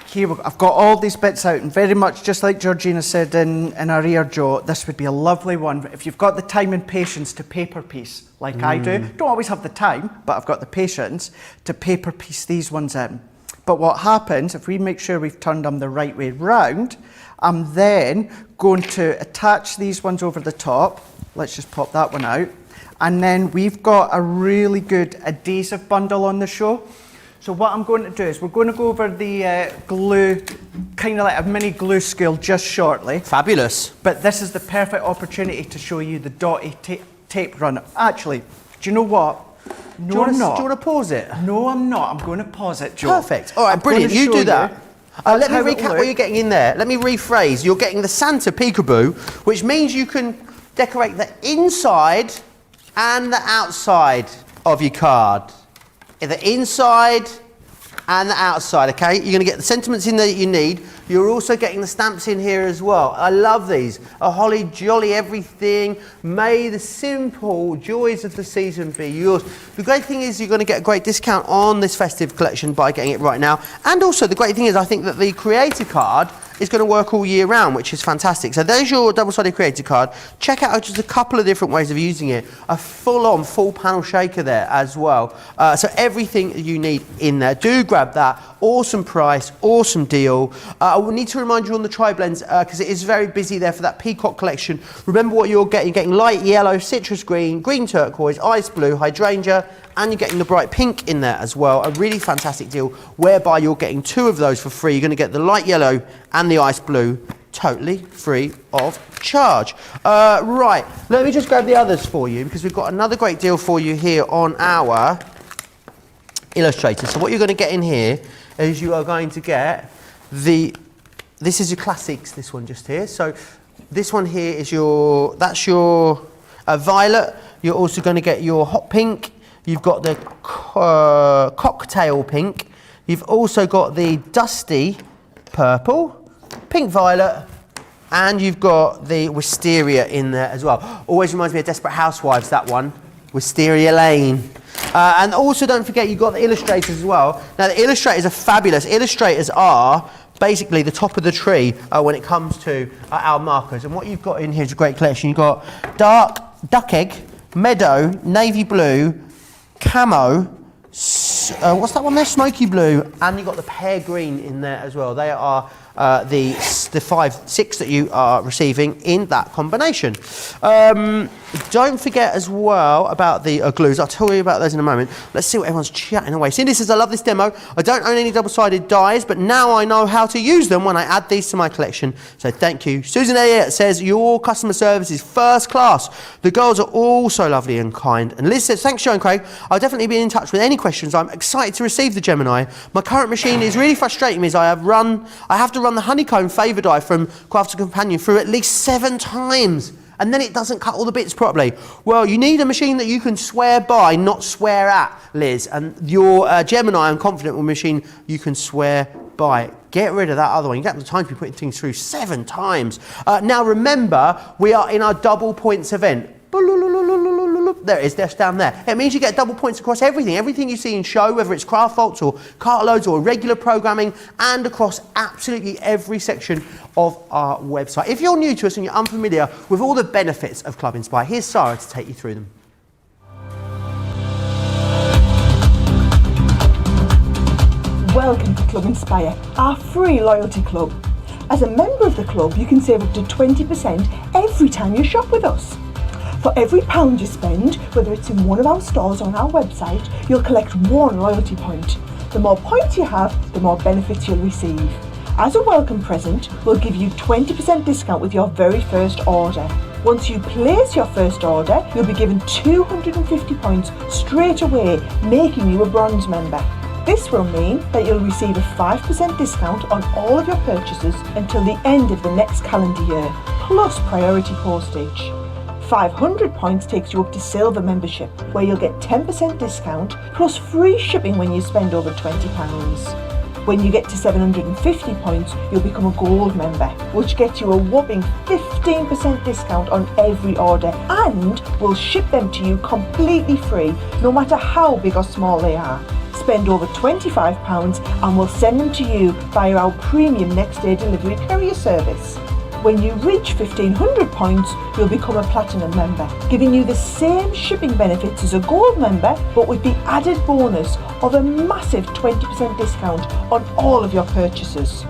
Here, I've got all these bits out, and very much just like Georgina said in our ear, Joe, this would be a lovely one. If you've got the time and patience to paper piece, like I do, don't always have the time, but I've got the patience to paper piece these ones in. But what happens, if we make sure we've turned them the right way round, I'm then going to attach these ones over the top. Let's just pop that one out. And then we've got a really good adhesive bundle on the show. So what I'm going to do is we're going to go over the glue, kind of like a mini glue school just shortly. Fabulous. But this is the perfect opportunity to show you the dotty tape run. Actually, do you know what? No, I'm not. Do you want to pause it? No, I'm not. I'm going to pause it, Joe. Perfect. All right, brilliant. You do that. Let me recap what you're getting in there. Let me rephrase. You're getting the Santa peekaboo, which means you can decorate the inside and the outside of your card. The inside and the outside, okay? You're going to get the sentiments in there that you need. You're also getting the stamps in here as well. I love these. A holly jolly everything. May the simple joys of the season be yours. The great thing is you're going to get a great discount on this festive collection by getting it right now. And also the great thing is I think that the creator card is going to work all year round, which is fantastic. So there's your double-sided creator card. Check out just a couple of different ways of using it. A full-on, full-panel shaker there as well. So everything you need in there. Do grab that. Awesome price, awesome deal. I will need to remind you on the tri-blends because it is very busy there for that Peacock collection. Remember what you're getting. You're getting light yellow, citrus green, green turquoise, ice blue, hydrangea, and you're getting the bright pink in there as well. A really fantastic deal whereby you're getting 2 of those for free. You're going to get the light yellow and the ice blue totally free of charge. Right, let me just grab the others for you because we've got another great deal for you here on our Illustrators. So what you're going to get in here is you are going to get this is your classics, this one just here. So this one here is that's your violet. You're also going to get your hot pink. You've got the cocktail pink. You've also got the dusty purple, pink violet, and you've got the wisteria in there as well. Always reminds me of Desperate Housewives, that one. Wisteria Lane. And also don't forget you've got the Illustrators as well. Now the Illustrators are fabulous. Illustrators are basically the top of the tree when it comes to our markers. And what you've got in here is a great collection. You've got dark, duck egg, meadow, navy blue, camo, what's that one there? Smoky blue, and you've got the pear green in there as well. They are the 6 that you are receiving in that combination. Don't forget as well about the glues. I'll tell you about those in a moment. Let's see what everyone's chatting away. Cindy says, I love this demo. I don't own any double-sided dies, but now I know how to use them when I add these to my collection. So thank you. Susan Elliott says, your customer service is first class. The girls are all so lovely and kind. And Liz says, thanks, Joe and Craig. I'll definitely be in touch with any questions. I'm excited to receive the Gemini. My current machine is really frustrating me as I have to run the honeycomb favour die from Crafter Companion through at least 7 times. And then it doesn't cut all the bits properly. Well, you need a machine that you can swear by, not swear at, Liz. And your Gemini, I'm confident, will machine you can swear by. Get rid of that other one. You don't have the time to be putting things through 7 times. Now remember, we are in our double points event. There it is, that's down there. It means you get double points across everything. Everything you see in show, whether it's craft faults or cartloads or regular programming, and across absolutely every section of our website. If you're new to us and you're unfamiliar with all the benefits of Club Inspire, here's Sarah to take you through them. Welcome to Club Inspire, our free loyalty club. As a member of the club, you can save up to 20% every time you shop with us. For every £1 you spend, whether it's in one of our stores or on our website, you'll collect 1 loyalty point. The more points you have, the more benefits you'll receive. As a welcome present, we'll give you 20% discount with your very first order. Once you place your first order, you'll be given 250 points straight away, making you a bronze member. This will mean that you'll receive a 5% discount on all of your purchases until the end of the next calendar year, plus priority postage. 500 points takes you up to silver membership, where you'll get 10% discount plus free shipping when you spend over £20. When you get to 750 points, you'll become a gold member, which gets you a whopping 15% discount on every order, and we'll ship them to you completely free, no matter how big or small they are. Spend over £25 and we'll send them to you via our premium next day delivery courier service. When you reach 1500 points, you'll become a platinum member, giving you the same shipping benefits as a gold member, but with the added bonus of a massive 20% discount on all of your purchases.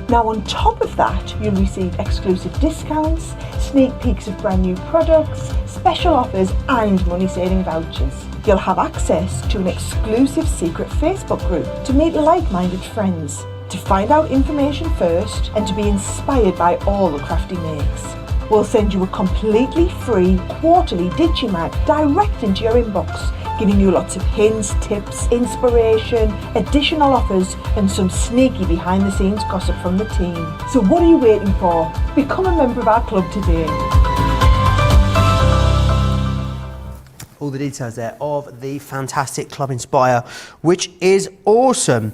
Now on top of that, you'll receive exclusive discounts, sneak peeks of brand new products, special offers and money saving vouchers. You'll have access to an exclusive secret Facebook group to meet like-minded friends, to find out information first and to be inspired by all the crafty makes. We'll send you a completely free quarterly Digimag direct into your inbox, giving you lots of hints, tips, inspiration, additional offers and some sneaky behind the scenes gossip from the team. So what are you waiting for? Become a member of our club today. All the details there of the fantastic Club Inspire, which is awesome.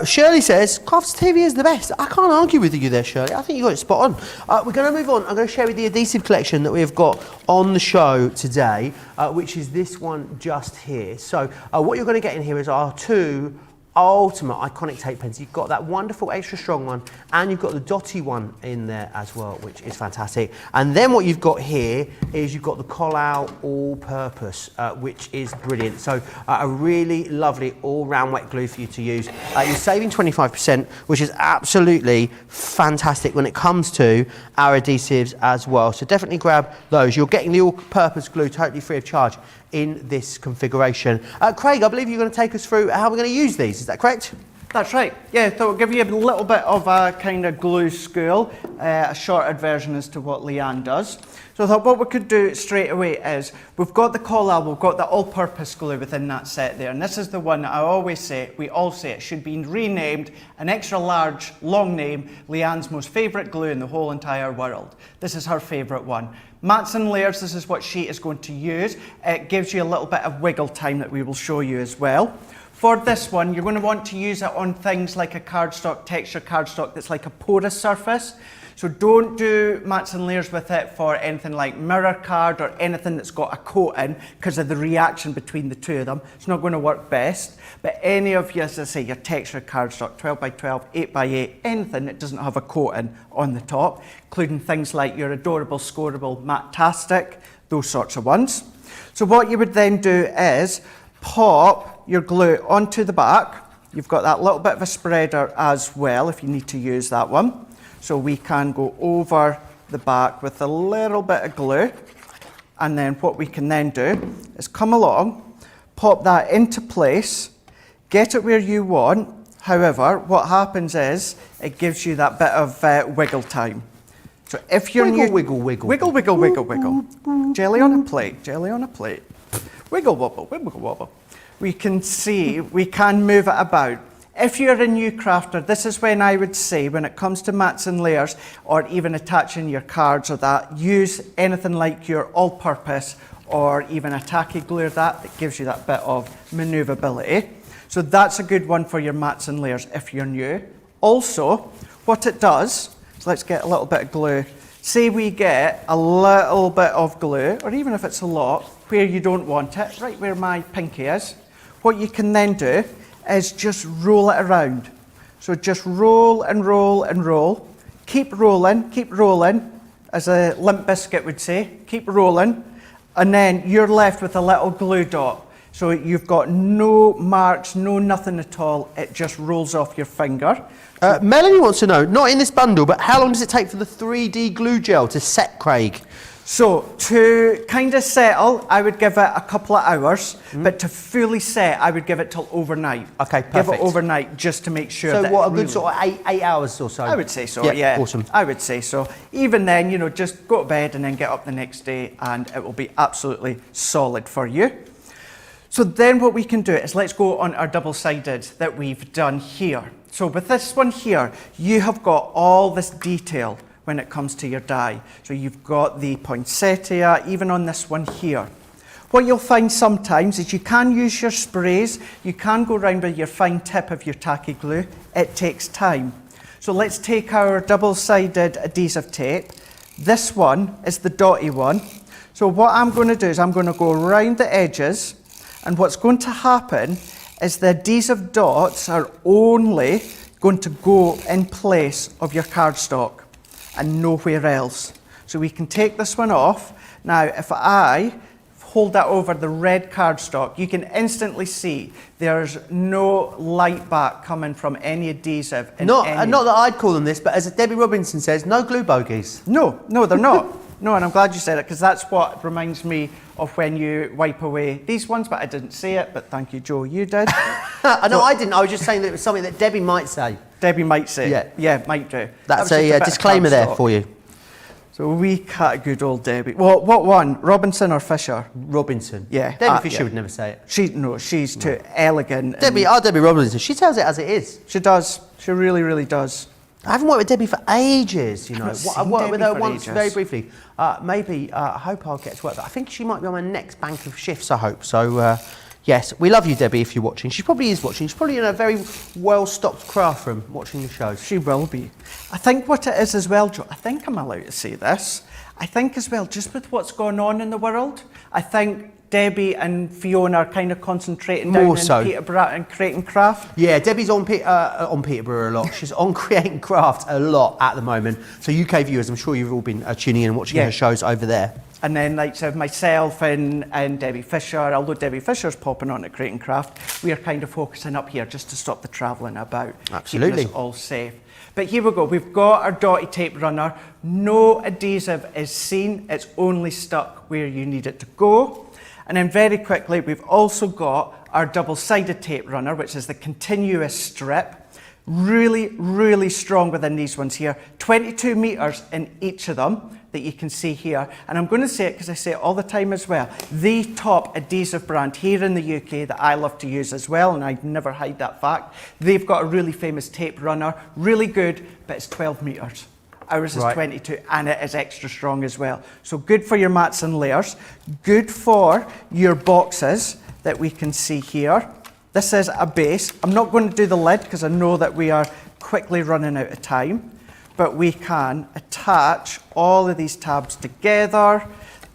Shirley says, Crafts TV is the best. I can't argue with you there, Shirley. I think you got it spot on. We're going to move on. I'm going to share with you the Adhesive Collection that we've got on the show today, which is this one just here. So what you're going to get in here is our two ultimate iconic tape pens. You've got that wonderful extra strong one and you've got the dotty one in there as well, which is fantastic. And then what you've got here is you've got the Collal all-purpose, which is brilliant. So a really lovely all-round wet glue for you to use. You're saving 25%, which is absolutely fantastic when it comes to our adhesives as well. So definitely grab those. You're getting the all-purpose glue totally free of charge in this configuration. Craig, I believe you're going to take us through how we're going to use these, is that correct? That's right, yeah, so we'll give you a little bit of a kind of glue school, a shortened version as to what Leanne does. So I thought what we could do straight away is, we've got the Collal, we've got the all-purpose glue within that set there, and this is the one that I always say, we all say it should be renamed, an extra large, long name, Leanne's most favourite glue in the whole entire world. This is her favourite one. Mats and layers, this is what she is going to use. It gives you a little bit of wiggle time that we will show you as well. For this one, you're going to want to use it on things like a cardstock, texture cardstock that's like a porous surface. So don't do mats and layers with it for anything like mirror card or anything that's got a coating because of the reaction between the two of them. It's not going to work best. But any of you, as I say, your texture cardstock, 12 by 12, 8 by 8, anything that doesn't have a coating on the top, including things like your adorable, scoreable Matastic, those sorts of ones. So what you would then do is pop your glue onto the back. You've got that little bit of a spreader as well if you need to use that one. So we can go over the back with a little bit of glue, and then what we can then do is come along, pop that into place, get it where you want. However, what happens is it gives you that bit of wiggle time. So if you're wiggle, wiggle, wiggle. Wiggle, wiggle, wiggle, wiggle. Jelly on a plate, jelly on a plate. Wiggle, wobble, wiggle, wobble. We can see, we can move it about. If you're a new crafter, this is when I would say, when it comes to mats and layers, or even attaching your cards or that, use anything like your all-purpose or even a tacky glue that gives you that bit of manoeuvrability. So that's a good one for your mats and layers if you're new. Also, what it does, so let's get a little bit of glue. Say we get a little bit of glue, or even if it's a lot, where you don't want it, right where my pinky is, what you can then do is just roll it around. So just roll and roll and roll. Keep rolling, as a Limp Biscuit would say, keep rolling, and then you're left with a little glue dot. So you've got no marks, no nothing at all, it just rolls off your finger. Melanie wants to know, not in this bundle, but how long does it take for the 3D glue gel to set, Craig? So to kind of settle, I would give it a couple of hours, but to fully set, I would give it till overnight. Okay, perfect. Give it overnight just to make sure So that what, a really, good sort of eight hours or so? I would say so, yeah. Awesome. I would say so. Even then, you know, just go to bed and then get up the next day and it will be absolutely solid for you. So then what we can do is let's go on our double-sided that we've done here. So with this one here, you have got all this detail when it comes to your die. So you've got the poinsettia, even on this one here. What you'll find sometimes is you can use your sprays, you can go around with your fine tip of your tacky glue. It takes time. So let's take our double-sided adhesive tape. This one is the dotty one. So what I'm going to do is I'm going to go around the edges, and what's going to happen is the adhesive dots are only going to go in place of your cardstock and nowhere else. So we can take this one off. Now, if I hold that over the red cardstock, you can instantly see there's no light back coming from any adhesive. Not that I'd call them this, but as Debbie Robinson says, no glue bogies. No, they're not. No, and I'm glad you said it, because that's what reminds me of when you wipe away these ones, but I didn't say it, but thank you, Joe, you did. No, I didn't. I was just saying that it was something that Debbie might say. Debbie might say. Yeah. Yeah, might do. That's That was just a bit of disclaimer there cardstock. for you. So we cut good old Debbie. Well, what one? Robinson or Fisher? Robinson. Yeah. Debbie Fisher yeah. would never say it. She's too elegant. and Debbie Robinson, she tells it as it is. She does. She really, really does. I haven't worked with Debbie for ages, you know. haven't I seen worked with her Debbie for once, ages. very briefly. Maybe, I hope I'll get to work. But I think she might be on my next bank of shifts, I hope. So, yes, we love you, Debbie, if you're watching. She probably is watching. She's probably in a very well-stocked craft room watching the shows. She will be. I think what it is as well, Joe, I think I'm allowed to say this. I think as well, just with what's going on in the world, I think Debbie and Fiona are kind of concentrating More down so. in Peterborough and creating craft. Yeah, Debbie's on Peterborough a lot. She's on Creating Craft a lot at the moment. So UK viewers, I'm sure you've all been tuning in and watching Yeah. her shows over there. And then like so myself and Debbie Fisher, although Debbie Fisher's popping on at Creating Craft, we are kind of focusing up here just to stop the travelling about. Absolutely. Keeping us all safe. But here we go, we've got our dotty tape runner. No adhesive is seen, it's only stuck where you need it to go. And then very quickly, we've also got our double-sided tape runner, which is the continuous strip. Really, really strong within these ones here. 22 meters in each of them that you can see here. And I'm going to say it because I say it all the time as well. The top adhesive brand here in the UK that I love to use as well, and I never hide that fact. They've got a really famous tape runner, really good, but it's 12 meters. Ours is Right. 22 and it is extra strong as well. So good for your mats and layers, good for your boxes that we can see here. This is a base. I'm not going to do the lid because I know that we are quickly running out of time, but we can attach all of these tabs together.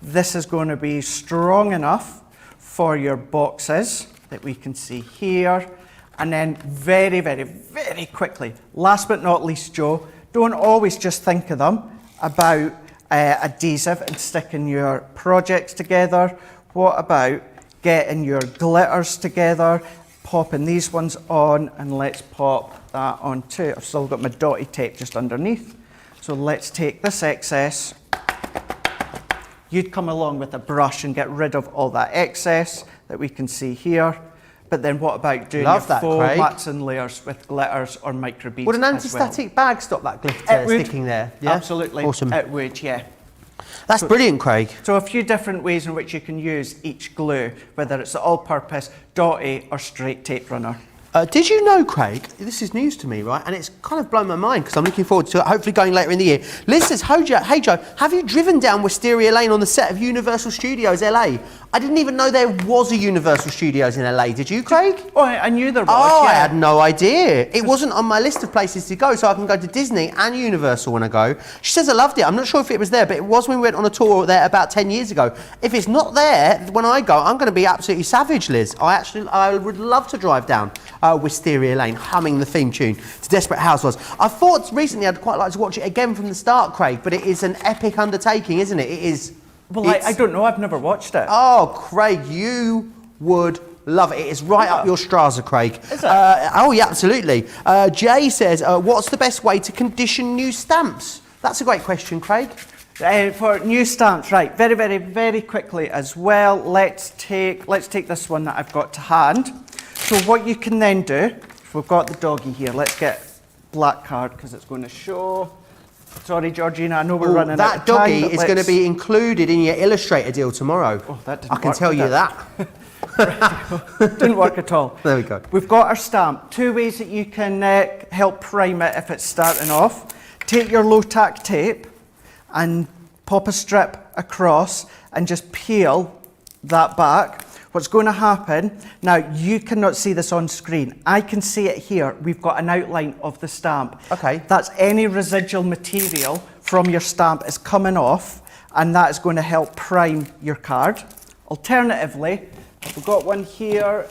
This is going to be strong enough for your boxes that we can see here. And then very, very, very quickly, last but not least, Joe, don't always just think of them about adhesive and sticking your projects together. What about getting your glitters together, popping these ones on, and let's pop that on too. I've still got my dotty tape just underneath. So let's take this excess. You'd come along with a brush and get rid of all that excess that we can see here. But then what about doing Love your that, faux Craig. mats and layers with glitters or microbeads? Would an as well? anti-static bag stop that glitter It would. sticking there? Yeah? Absolutely. Awesome. It would, yeah. That's brilliant, Craig. So a few different ways in which you can use each glue, whether it's the all-purpose, dotty or straight tape runner. Did you know, Craig, this is news to me, right? And it's kind of blown my mind because I'm looking forward to it, hopefully going later in the year. Liz says, hey Joe, have you driven down Wisteria Lane on the set of Universal Studios LA? I didn't even know there was a Universal Studios in LA. Did you, Craig? Oh, I knew there was, Oh, yeah. I had no idea. It wasn't on my list of places to go, so I can go to Disney and Universal when I go. She says I loved it. I'm not sure if it was there, but it was when we went on a tour there about 10 years ago. If it's not there when I go, I'm going to be absolutely savage, Liz. I would love to drive down Wisteria Lane, humming the theme tune to Desperate Housewives. I thought recently I'd quite like to watch it again from the start, Craig, but it is an epic undertaking, isn't it? It is. Well, I don't know. I've never watched it. Oh, Craig, you would love it. It is right up your Strasser, Craig. Is it? Oh, yeah, absolutely. Jay says, what's the best way to condition new stamps? That's a great question, Craig. For new stamps, right, very, very, very quickly as well, let's take this one that I've got to hand. So what you can then do, we've got the doggy here, let's get black card because it's going to show. Sorry, Georgina, I know we're running out of time. That doggy but is going to be included in your Illustrator deal tomorrow. Oh, that didn't I can work, tell did you it? that. Didn't work at all. There we go. We've got our stamp. Two ways that you can help prime it if it's starting off. Take your low tack tape and pop a strip across and just peel that back. What's going to happen, now you cannot see this on screen. I can see it here. We've got an outline of the stamp. Okay. That's any residual material from your stamp is coming off, and that is going to help prime your card. Alternatively, if we've got one here,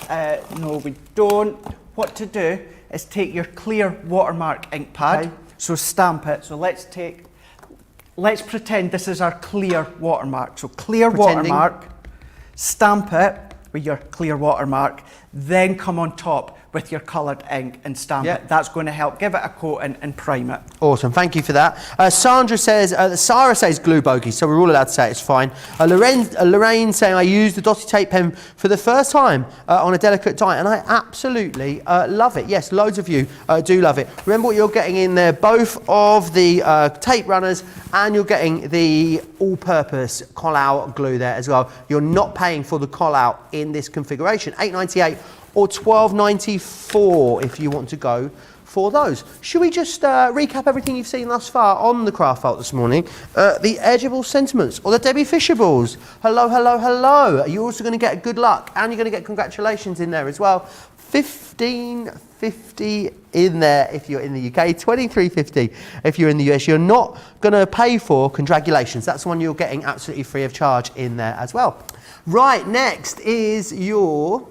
no we don't. What to do is take your clear watermark ink pad, Okay. so stamp it. So let's pretend this is our clear watermark. So clear Pretending. watermark, stamp it with your clear watermark, then come on top with your coloured ink and stamp Yeah. it. That's going to help give it a coat and prime it. Awesome, thank you for that. Sandra says, Sarah says glue bogey, so we're all allowed to say it's fine. Lorraine saying, I used the dotty tape pen for the first time on a delicate die, and I absolutely love it. Yes, loads of you do love it. Remember what you're getting in there, both of the tape runners, and you're getting the all-purpose call-out glue there as well. You're not paying for the call-out in this configuration. $8.98 or $12.94 if you want to go for those. Should we just recap everything you've seen thus far on the craft vault this morning? The Edgeable Sentiments or the Debbie Fisher balls. Hello, hello, hello. You're also going to get good luck and you're going to get congratulations in there as well. $15.50 in there if you're in the UK, $23.50 if you're in the US. You're not going to pay for congratulations. That's the one you're getting absolutely free of charge in there as well. Right, next is your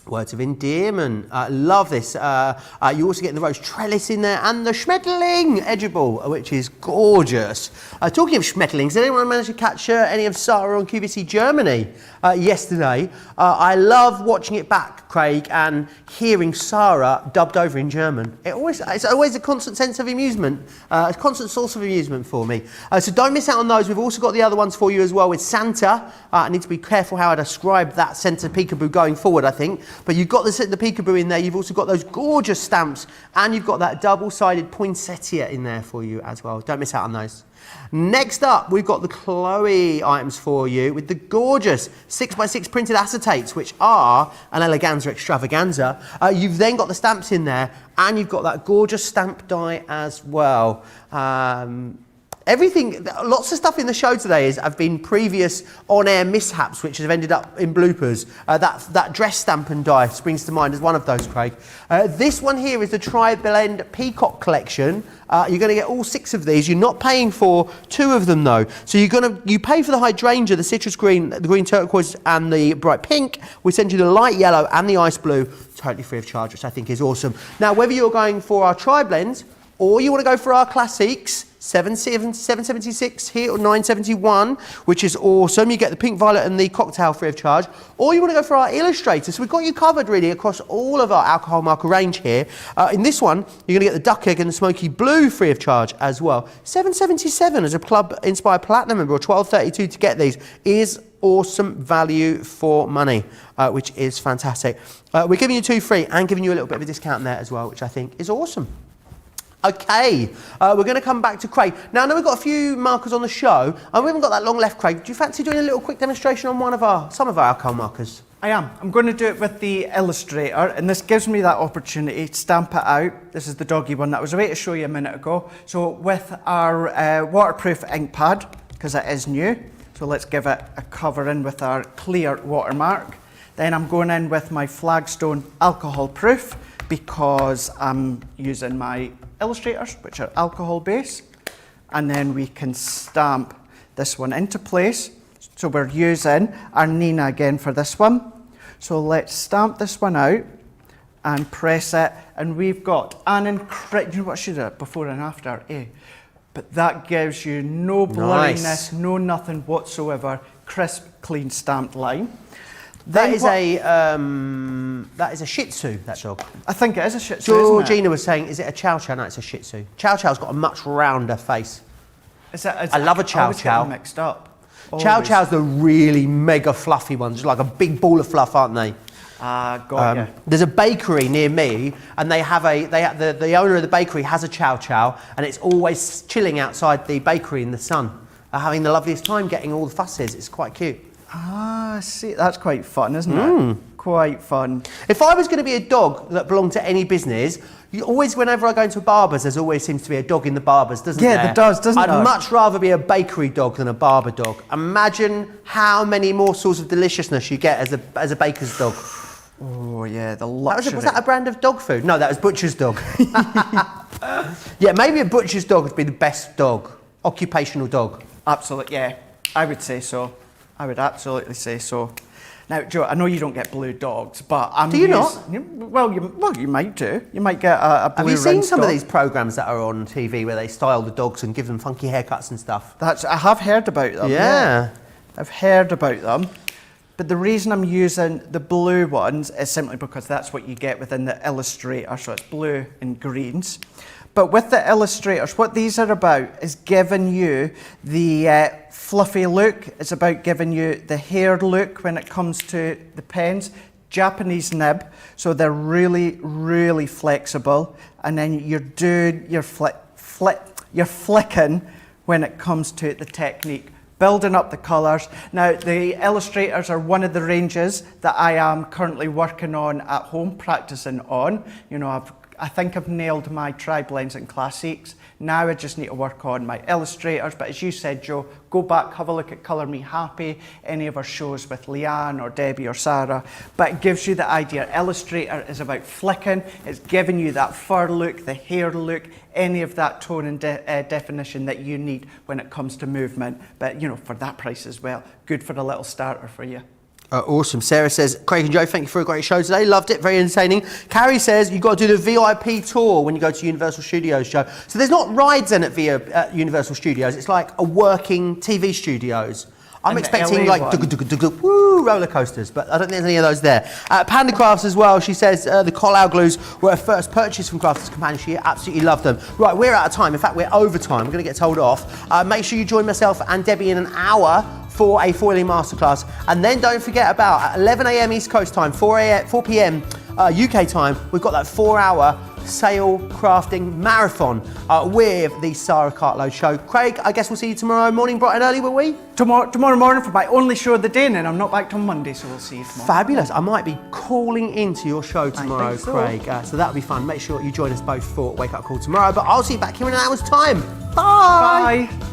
Words of Endearment. Love this. You also get the rose trellis in there and the Schmetterling Edgeable, which is gorgeous. Talking of Schmetterlings, did anyone manage to catch any of Sarah on QVC Germany yesterday? I love watching it back, Craig, and hearing Sarah dubbed over in German. It's always a constant sense of amusement, a constant source of amusement for me. So don't miss out on those. We've also got the other ones for you as well with Santa. I need to be careful how I describe that Santa peekaboo going forward, I think. But you've got the peekaboo in there, you've also got those gorgeous stamps, and you've got that double-sided poinsettia in there for you as well. Don't miss out on those. Next up, we've got the Chloe items for you with the gorgeous 6x6 printed acetates, which are an eleganza extravaganza. You've then got the stamps in there, and you've got that gorgeous stamp die as well. Everything, lots of stuff in the show today have been previous on-air mishaps which have ended up in bloopers. That dress stamp and die springs to mind as one of those, Craig. This one here is the Tri-Blend Peacock collection. You're going to get all 6 of these. You're not paying for 2 of them though. So you pay for the hydrangea, the citrus green, the green turquoise and the bright pink. We send you the light yellow and the ice blue, totally free of charge, which I think is awesome. Now, whether you're going for our Tri-Blends or you want to go for our classics, 776 here or 971, which is awesome. You get the pink, violet and the cocktail free of charge. Or you want to go for our Illustrators. So we've got you covered really across all of our alcohol marker range here. In this one, you're going to get the duck egg and the smoky blue free of charge as well. 777 as a Club Inspired Platinum member, or 1232 to get these is awesome value for money, which is fantastic. We're giving you 2 free and giving you a little bit of a discount there as well, which I think is awesome. Okay, we're going to come back to Craig. Now, I know we've got a few markers on the show, and we haven't got that long left, Craig. Do you fancy doing a little quick demonstration on some of our alcohol markers? I am. I'm going to do it with the Illustrator, and this gives me that opportunity to stamp it out. This is the doggy one that I was about to show you a minute ago. So with our waterproof ink pad, because it is new, so let's give it a cover in with our clear watermark. Then I'm going in with my Flagstone alcohol proof, because I'm using my Illustrators, which are alcohol based, and then we can stamp this one into place. So we're using our Nina again for this one. So let's stamp this one out and press it, and we've got an incredible, you know what I should have before and after, but that gives you no blurriness, no nothing whatsoever, crisp, clean stamped line. That is a Shih Tzu, that dog. I think it is a Shih Tzu, Georgina was saying, is it a Chow Chow? No, it's a Shih Tzu. Chow Chow's got a much rounder face. I love a Chow Chow. I always get them mixed up. Chow Chow's the really mega fluffy ones, like a big ball of fluff, aren't they? Got you. There's a bakery near me, and the owner of the bakery has a Chow Chow, and it's always chilling outside the bakery in the sun, having the loveliest time getting all the fusses. It's quite cute. See, that's quite fun, isn't it? Quite fun. If I was going to be a dog that belonged to any business, whenever I go into barbers, there's always seems to be a dog in the barbers, doesn't there? Yeah, there does, doesn't there? I'd much rather be a bakery dog than a barber dog. Imagine how many morsels of deliciousness you get as a baker's dog. Oh yeah, the luxury. Was that a brand of dog food? No, that was butcher's dog. Yeah, maybe a butcher's dog would be the best dog, occupational dog. Absolutely, yeah, I would say so. I would absolutely say so. Now, Joe, I know you don't get blue dogs, but Do you not? Well, you might do. You might get a blue. Have you seen some dog. of these programmes that are on TV where they style the dogs and give them funky haircuts and stuff? I have heard about them. Yeah. I've heard about them. but the reason I'm using the blue ones is simply because that's what you get within the Illustrator, so it's blue and greens. But with the Illustrators, what these are about is giving you the fluffy look. It's about giving you the hair look when it comes to the pens. Japanese nib, so they're really, really flexible. And then you're doing your you're flicking when it comes to the technique, building up the colours. Now, the Illustrators are one of the ranges that I am currently working on at home, practicing on. You know, I think I've nailed my tri-blends and classics. Now I just need to work on my Illustrators. But as you said, Joe, go back, have a look at Colour Me Happy, any of our shows with Leanne or Debbie or Sarah. But it gives you the idea. Illustrator is about flicking. It's giving you that fur look, the hair look, any of that tone and definition that you need when it comes to movement. But, you know, for that price as well, good for a little starter for you. Awesome. Sarah says, Craig and Joe, thank you for a great show today. Loved it. Very entertaining. Carrie says, you've got to do the VIP tour when you go to Universal Studios, Joe. So there's not rides in at Universal Studios. It's like a working TV studios. I'm expecting like woo roller coasters, but I don't think there's any of those there. Panda Crafts as well. She says the Collao glues were her first purchase from Crafters Companion. She absolutely loved them. Right, we're out of time. In fact, we're over time. We're going to get told off. Make sure you join myself and Debbie in an hour for a foiling masterclass, and then don't forget about at 11 a.m. East Coast time, 4 p.m. UK time, we've got that 4-hour sail crafting marathon with the Sarah Cartload show. Craig, I guess we'll see you tomorrow morning bright and early, will we? Tomorrow morning for my only show of the day, and then I'm not back till Monday, so we'll see you tomorrow. Fabulous. I might be calling into your show tomorrow, so. Craig. So that'll be fun. Make sure you join us both for Wake Up Call tomorrow, but I'll see you back here in an hour's time. Bye. Bye.